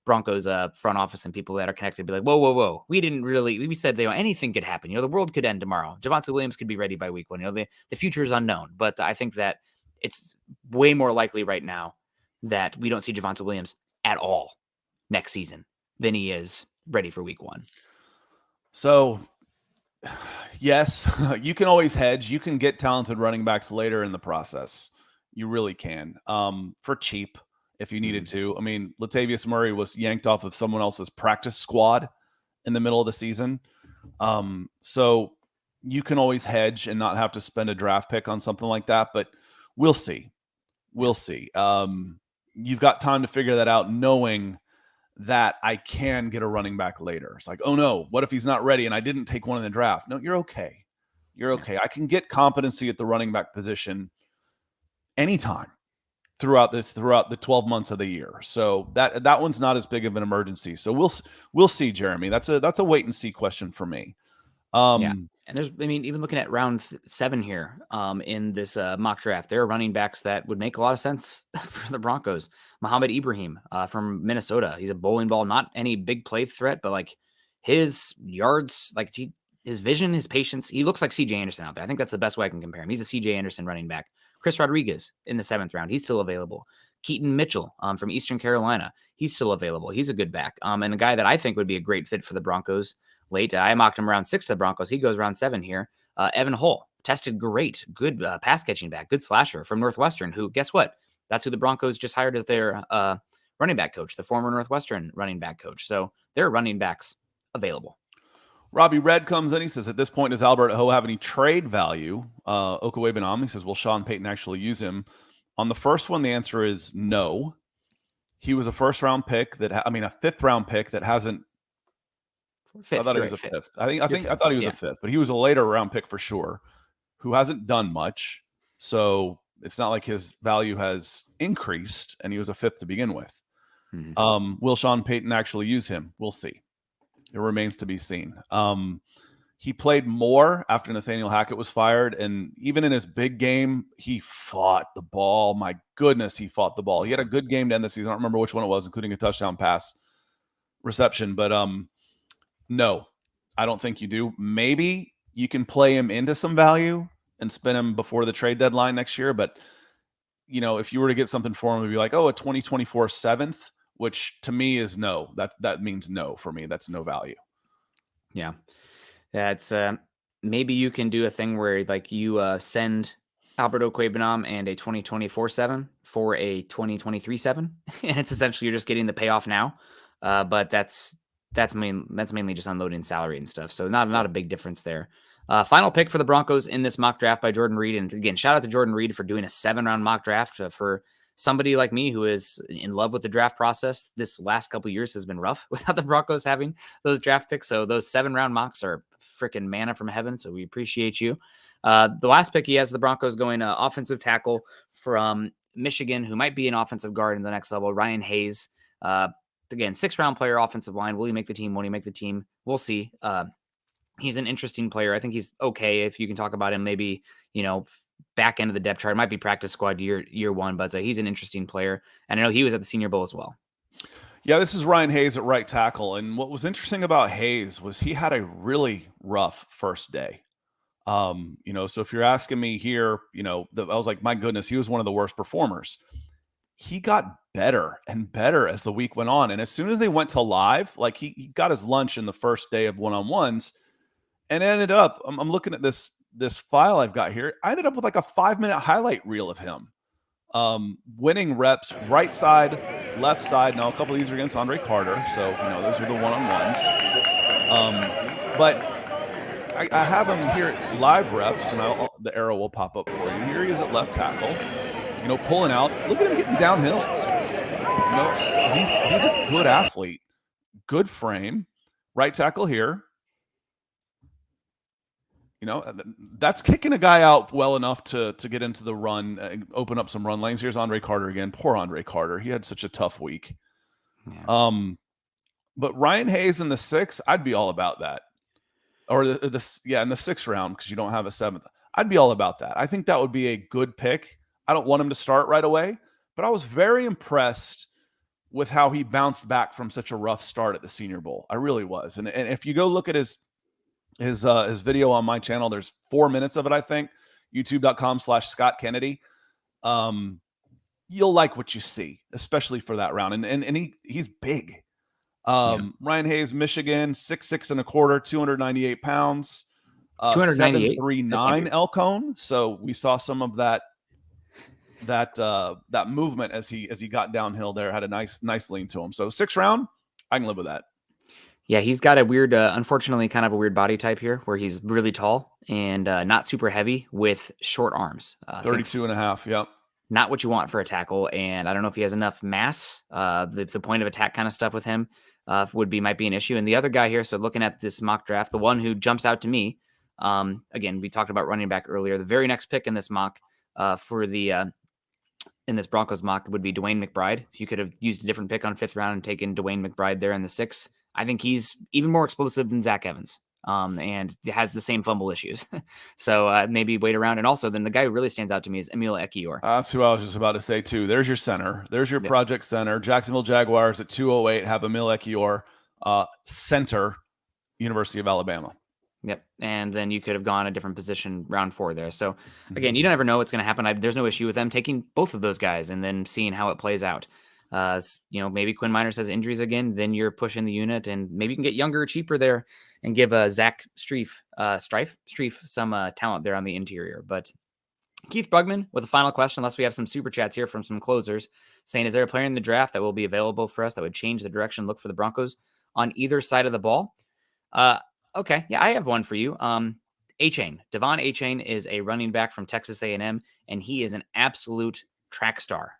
Broncos front office and people that are connected be like, whoa. We said anything could happen. The world could end tomorrow. Javonte Williams could be ready by week 1. The future is unknown. But I think that it's way more likely right now that we don't see Javonte Williams at all next season than he is ready for week 1. So, yes, you can always hedge. You can get talented running backs later in the process. You really can. For cheap, if you needed to. I mean, Latavius Murray was yanked off of someone else's practice squad in the middle of the season. So you can always hedge and not have to spend a draft pick on something like that, but we'll see. We'll see. You've got time to figure that out, knowing that I can get a running back later. It's like, oh no, what if he's not ready and I didn't take one in the draft? No, you're okay. You're okay. I can get competency at the running back position anytime throughout the 12 months of the year. So that one's not as big of an emergency. So we'll see, Jeremy. That's a wait and see question for me. Yeah. And even looking at round 7 here, in this mock draft, there are running backs that would make a lot of sense for the Broncos. Muhammad Ibrahim from Minnesota. He's a bowling ball, not any big play threat, but like his yards, like his vision, his patience. He looks like CJ Anderson out there. I think that's the best way I can compare him. He's a CJ Anderson running back. Chris Rodriguez in the 7th round. He's still available. Keaton Mitchell from Eastern Carolina. He's still available. He's a good back. And a guy that I think would be a great fit for the Broncos late. I mocked him around 6 of the Broncos. He goes around 7 here. Evan Hull, tested great. Good pass catching back. Good slasher from Northwestern, who, guess what? That's who the Broncos just hired as their running back coach, the former Northwestern running back coach. So there are running backs available. Robbie Red comes in. He says, at this point, does Albert Ho have any trade value? Okwe he says, will Sean Payton actually use him? On the first one, the answer is no. He was a first-round pick a 5th-round pick that hasn't. Fifth, I thought he was a fifth. I thought he was a 5th, but he was a later round pick for sure, who hasn't done much. So it's not like his value has increased, and he was a 5th to begin with. Mm-hmm. Will Sean Payton actually use him? We'll see. It remains to be seen. He played more after Nathaniel Hackett was fired, and even in his big game, he fought the ball. My goodness, he fought the ball. He had a good game to end the season. I don't remember which one it was, including a touchdown pass reception. But no, I don't think you do. Maybe you can play him into some value and spin him before the trade deadline next year. But, if you were to get something for him, it'd be like, a 2024 7th, which to me is no. That means no for me. That's no value. Yeah. That's maybe you can do a thing where like you send Albert Okwe and a 2024 7 for a 2023 7, and it's essentially you're just getting the payoff now. But that's mainly just unloading salary and stuff. So not a big difference there. Final pick for the Broncos in this mock draft by Jordan Reid, and again, shout out to Jordan Reid for doing a 7-round mock draft for somebody like me who is in love with the draft process. This last couple of years has been rough without the Broncos having those draft picks. So those 7-round mocks are freaking manna from heaven. So we appreciate you. The last pick he has the Broncos going offensive tackle from Michigan, who might be an offensive guard in the next level, Ryan Hayes. Again, 6-round player, offensive line. Will he make the team? Won't he make the team? We'll see. He's an interesting player. I think he's okay if you can talk about him maybe, back end of the depth chart. It might be practice squad year 1, but he's an interesting player. And I know he was at the Senior Bowl as well. Yeah, this is Ryan Hayes at right tackle. And what was interesting about Hayes was he had a really rough first day. So if you're asking me here, I was like, my goodness, he was one of the worst performers. He got better and better as the week went on. And as soon as they went to live, like he got his lunch in the first day of one-on-ones and ended up, I'm looking at this file I've got here. I ended up with like a 5-minute highlight reel of him winning reps, right side, left side. Now, a couple of these are against Andre Carter. So, those are the one-on-ones. But I have him here live reps, and the arrow will pop up for you. Here he is at left tackle, pulling out. Look at him getting downhill. He's a good athlete, good frame. Right tackle here. That's kicking a guy out well enough to get into the run, open up some run lanes. Here's Andre Carter again. Poor Andre Carter. He had such a tough week. Yeah. But Ryan Hayes in the 6th, I'd be all about that. Or in the 6th round, because you don't have a 7th. I'd be all about that. I think that would be a good pick. I don't want him to start right away, but I was very impressed with how he bounced back from such a rough start at the Senior Bowl. I really was. And if you go look at his video on my channel, there's 4 minutes of it, I think, youtube.com/Scott Kennedy. You'll like what you see, especially for that round. And he's big. Ryan Hayes, Michigan, 6'6" and a quarter, 298 pounds, 7'3" elk cone. So we saw some of that movement as he got downhill there, had a nice lean to him. So 6th round, I can live with that. Yeah, he's got a weird, unfortunately, kind of a weird body type here where he's really tall and not super heavy with short arms. 32 and a half, yep. not what you want for a tackle. And I don't know if he has enough mass. The point of attack kind of stuff with him might be an issue. And the other guy here, so looking at this mock draft, the one who jumps out to me, again, we talked about running back earlier. The very next pick in this mock in this Broncos mock would be Dwayne McBride. If you could have used a different pick on 5th round and taken Dwayne McBride there in the 6th, I think he's even more explosive than Zach Evans. And has the same fumble issues. So maybe wait around. And also, then the guy who really stands out to me is Emil Ekiyor. That's who I was just about to say, too. There's your center. There's your project center. Jacksonville Jaguars at 208 have Emil Ekiyor, center, University of Alabama. Yep. And then you could have gone a different position round 4 there. So, again, you never know what's going to happen. There's no issue with them taking both of those guys and then seeing how it plays out. Maybe Quinn Miners has injuries again, then you're pushing the unit, and maybe you can get younger, cheaper there and give Zach Strief some talent there on the interior. But Keith Brugman with a final question, unless we have some super chats here from some closers saying, is there a player in the draft that will be available for us that would change the direction, look for the Broncos on either side of the ball? Okay. Yeah, I have one for you. A-Chain. Devon A-Chain is a running back from Texas A&M, and he is an absolute track star.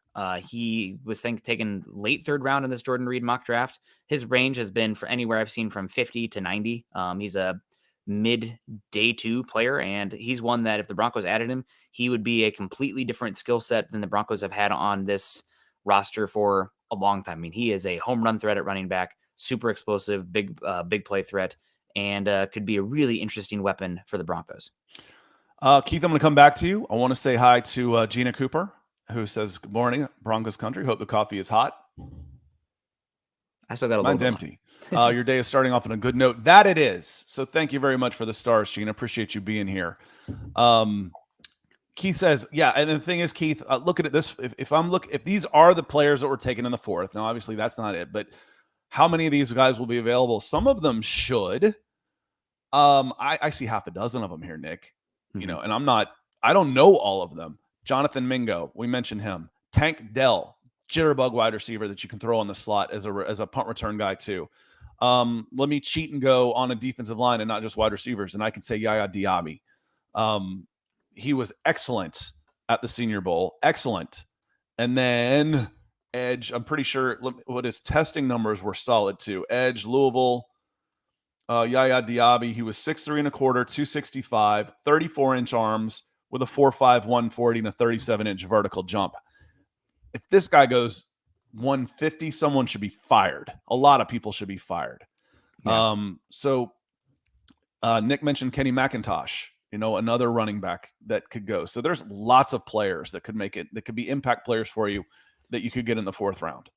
He was taken late 3rd round in this Jordan Reid mock draft. His range has been for anywhere I've seen from 50 to 90. He's a mid day 2 player, and he's one that if the Broncos added him, he would be a completely different skill set than the Broncos have had on this roster for a long time. I mean, he is a home run threat at running back, super explosive, big play threat, and could be a really interesting weapon for the Broncos. Keith, I'm going to come back to you. I want to say hi to Gina Cooper, who says, good morning, Broncos country. Hope the coffee is hot. I still got a Mine's little empty. Your day is starting off on a good note. That it is. So thank you very much for the stars, Gina. Appreciate you being here. Keith says, yeah. And the thing is, Keith, look at it this. If these are the players that were taken in the 4th, now obviously that's not it, but how many of these guys will be available? Some of them should. I see half a dozen of them here, Nick. Mm-hmm. And I don't know all of them. Jonathan Mingo, we mentioned him. Tank Dell, jitterbug wide receiver that you can throw on the slot as a punt return guy too. Let me cheat and go on a defensive line and not just wide receivers, and I can say Yaya Diaby. He was excellent at the Senior Bowl, excellent. And then edge, I'm pretty sure what his testing numbers were solid too. Edge, Louisville, Yaya Diaby, he was 6'3 and a quarter, 265, 34-inch arms with a 4.5, 140, and a 37-inch vertical jump. If this guy goes 150, someone should be fired. A lot of people should be fired. Yeah. Nick mentioned Kenny McIntosh, another running back that could go. So there's lots of players that could make it, that could be impact players for you that you could get in the 4th round.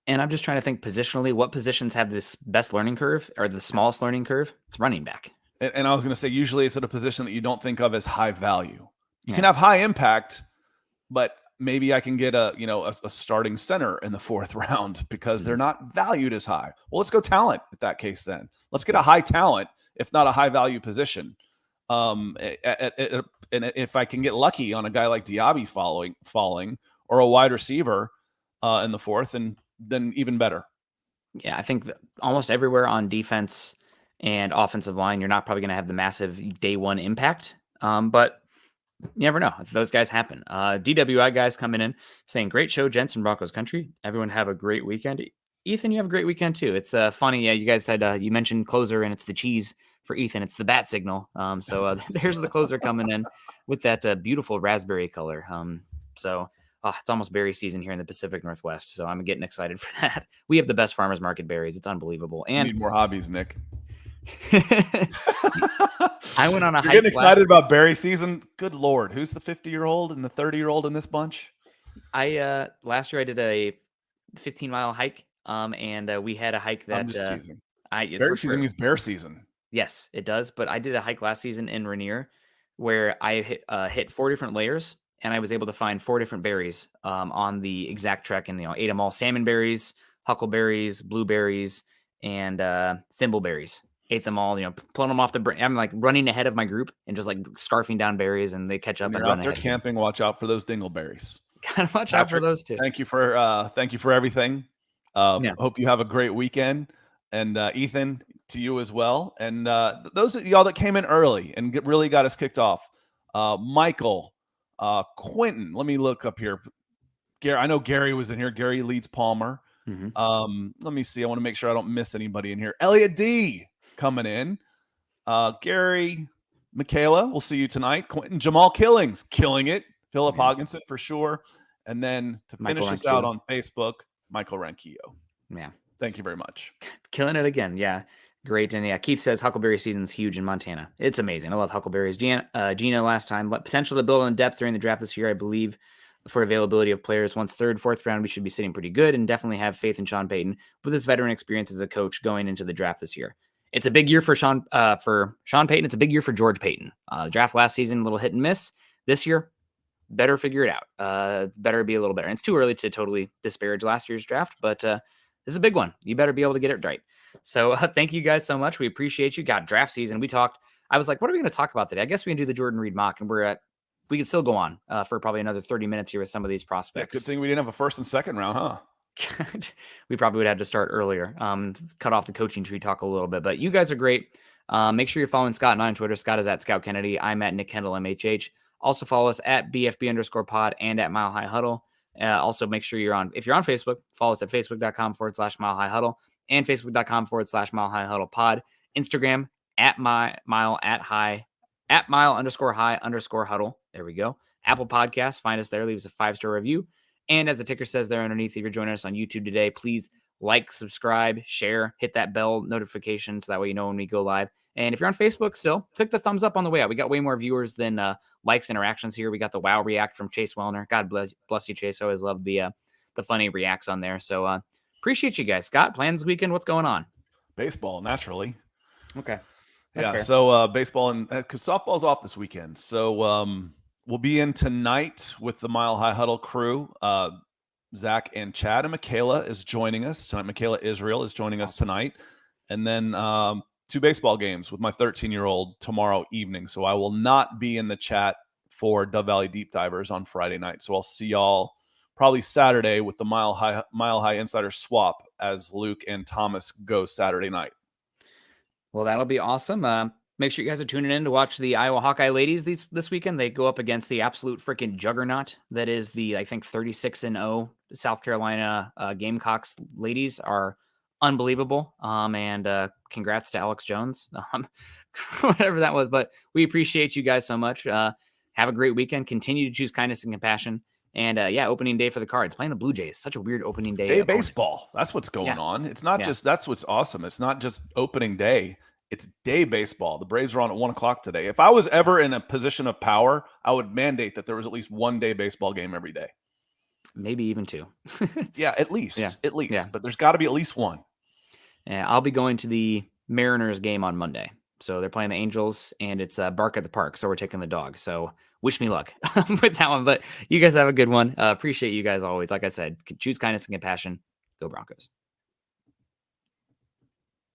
And I'm just trying to think positionally, what positions have this best learning curve or the smallest learning curve? It's running back. And I was going to say, usually it's at a position that you don't think of as high value. You can have high impact, but maybe I can get a starting center in the 4th round because they're not valued as high. Well, let's go talent in that case then. Let's get a high talent, if not a high value position. And if I can get lucky on a guy like Diaby falling or a wide receiver in the 4th, and then even better. Yeah, I think almost everywhere on defense and offensive line, you're not probably going to have the massive day 1 impact. But you never know if those guys happen. DWI guys coming in saying, great show, gents in Broncos country. Everyone have a great weekend. Ethan, you have a great weekend too. It's funny. Yeah, you guys said you mentioned closer, and it's the cheese for Ethan. It's the bat signal. So there's the closer coming in with that beautiful raspberry color. It's almost berry season here in the Pacific Northwest, so I'm getting excited for that. We have the best farmers market berries. It's unbelievable. And you need more hobbies, Nick. I went on a hike. You're getting excited about berry season? Good Lord. Who's the 50-year-old and the 30-year-old in this bunch? Last year I did a 15-mile hike, and we had a hike that... I'm just teasing. Berry season means bear season. Yes, it does, but I did a hike last season in Rainier where I hit 4 different layers, and I was able to find 4 different berries on the exact trek, and ate them all: salmon berries, huckleberries, blueberries, and thimbleberries. Ate them all, pulling them off the branch. I'm like running ahead of my group and just like scarfing down berries, and they catch up. When and you're run out there ahead. camping, watch out for those dingleberries. Gotta watch out for those too. Thank you for everything. Hope you have a great weekend, and Ethan, to you as well. And those of y'all that came in early and really got us kicked off. Michael, Quentin, let me look up here. Gary, I know Gary was in here. Gary leads Palmer. Let me see. I want to make sure I don't miss anybody in here. Elliot D coming in. Gary, Michaela, we'll see you tonight. Quentin, Jamal Killings, killing it. Philip Hogginson for sure. And then to finish us out on Facebook, Michael Ranquillo. Yeah. Thank you very much. Killing it again. Yeah. Great. And yeah, Keith says Huckleberry season's huge in Montana. It's amazing. I love Huckleberries. Gina last time. Potential to build on depth during the draft this year, I believe, for availability of players. Once third, fourth round, we should be sitting pretty good, and definitely have faith in Sean Payton with his veteran experience as a coach going into the draft this year. It's a big year for Sean Payton. It's a big year for George Payton. Draft last season, a little hit and miss. This year, better figure it out. Better be a little better. And it's too early to totally disparage last year's draft, but this is a big one. You better be able to get it right. So thank you guys so much. We appreciate you. Got draft season. We talked. I was like, what are we going to talk about today? I guess we can do the Jordan Reid mock, and we can still go on for probably another 30 minutes here with some of these prospects. Yeah, good thing we didn't have a first and second round, huh? We probably would have to start earlier. Cut off the coaching tree talk a little bit, but you guys are great. Make sure you're following Scott and I on Twitter. Scott is at Scout Kennedy. I'm at Nick Kendell MHH. Also follow us at BFB_pod and at Mile High Huddle. Also make sure if you're on Facebook, follow us at facebook.com/Mile High Huddle and facebook.com/Mile High Huddle pod. Instagram at Mile_High_Huddle. There we go. Apple Podcasts, find us there. Leave us a 5-star review. And as the ticker says there underneath, if you're joining us on YouTube today, please like, subscribe, share, hit that bell notification so that way you know when we go live. And if you're on Facebook still, click the thumbs up on the way out. We got way more viewers than likes, interactions here. We got the wow react from Chase Wellner. God bless you, Chase. I always love the funny reacts on there. So appreciate you guys. Scott, plans this weekend? What's going on? Baseball, naturally. Okay. That's fair. So baseball, and because softball's off this weekend. So we'll be in tonight with the Mile High Huddle crew. Zach and Chad, and Michaela is joining us tonight. Michaela Israel is joining us tonight. And then 2 baseball games with my 13-year-old tomorrow evening. So I will not be in the chat for Dove Valley Deep Divers on Friday night. So I'll see y'all probably Saturday with the Mile High Insider Swap as Luke and Thomas go Saturday night. Well, that'll be awesome. Make sure you guys are tuning in to watch the Iowa Hawkeye ladies this weekend. They go up against the absolute freaking juggernaut that is the, I think, 36-0 South Carolina Gamecocks ladies are unbelievable. And congrats to Alex Jones, whatever that was. But we appreciate you guys so much. Have a great weekend. Continue to choose kindness and compassion. And opening day for the Cards. Playing the Blue Jays. Such a weird opening day. Day baseball. That's what's going on. It's not just, that's what's awesome. It's not just opening day. It's day baseball. The Braves are on at 1:00 today. If I was ever in a position of power, I would mandate that there was at least one day baseball game every day. Maybe even 2. Yeah, at least. Yeah. At least. Yeah. But there's got to be at least one. Yeah, I'll be going to the Mariners game on Monday. So they're playing the Angels, and it's Bark at the Park. So we're taking the dog. So wish me luck with that one. But you guys have a good one. Appreciate you guys always. Like I said, choose kindness and compassion. Go Broncos.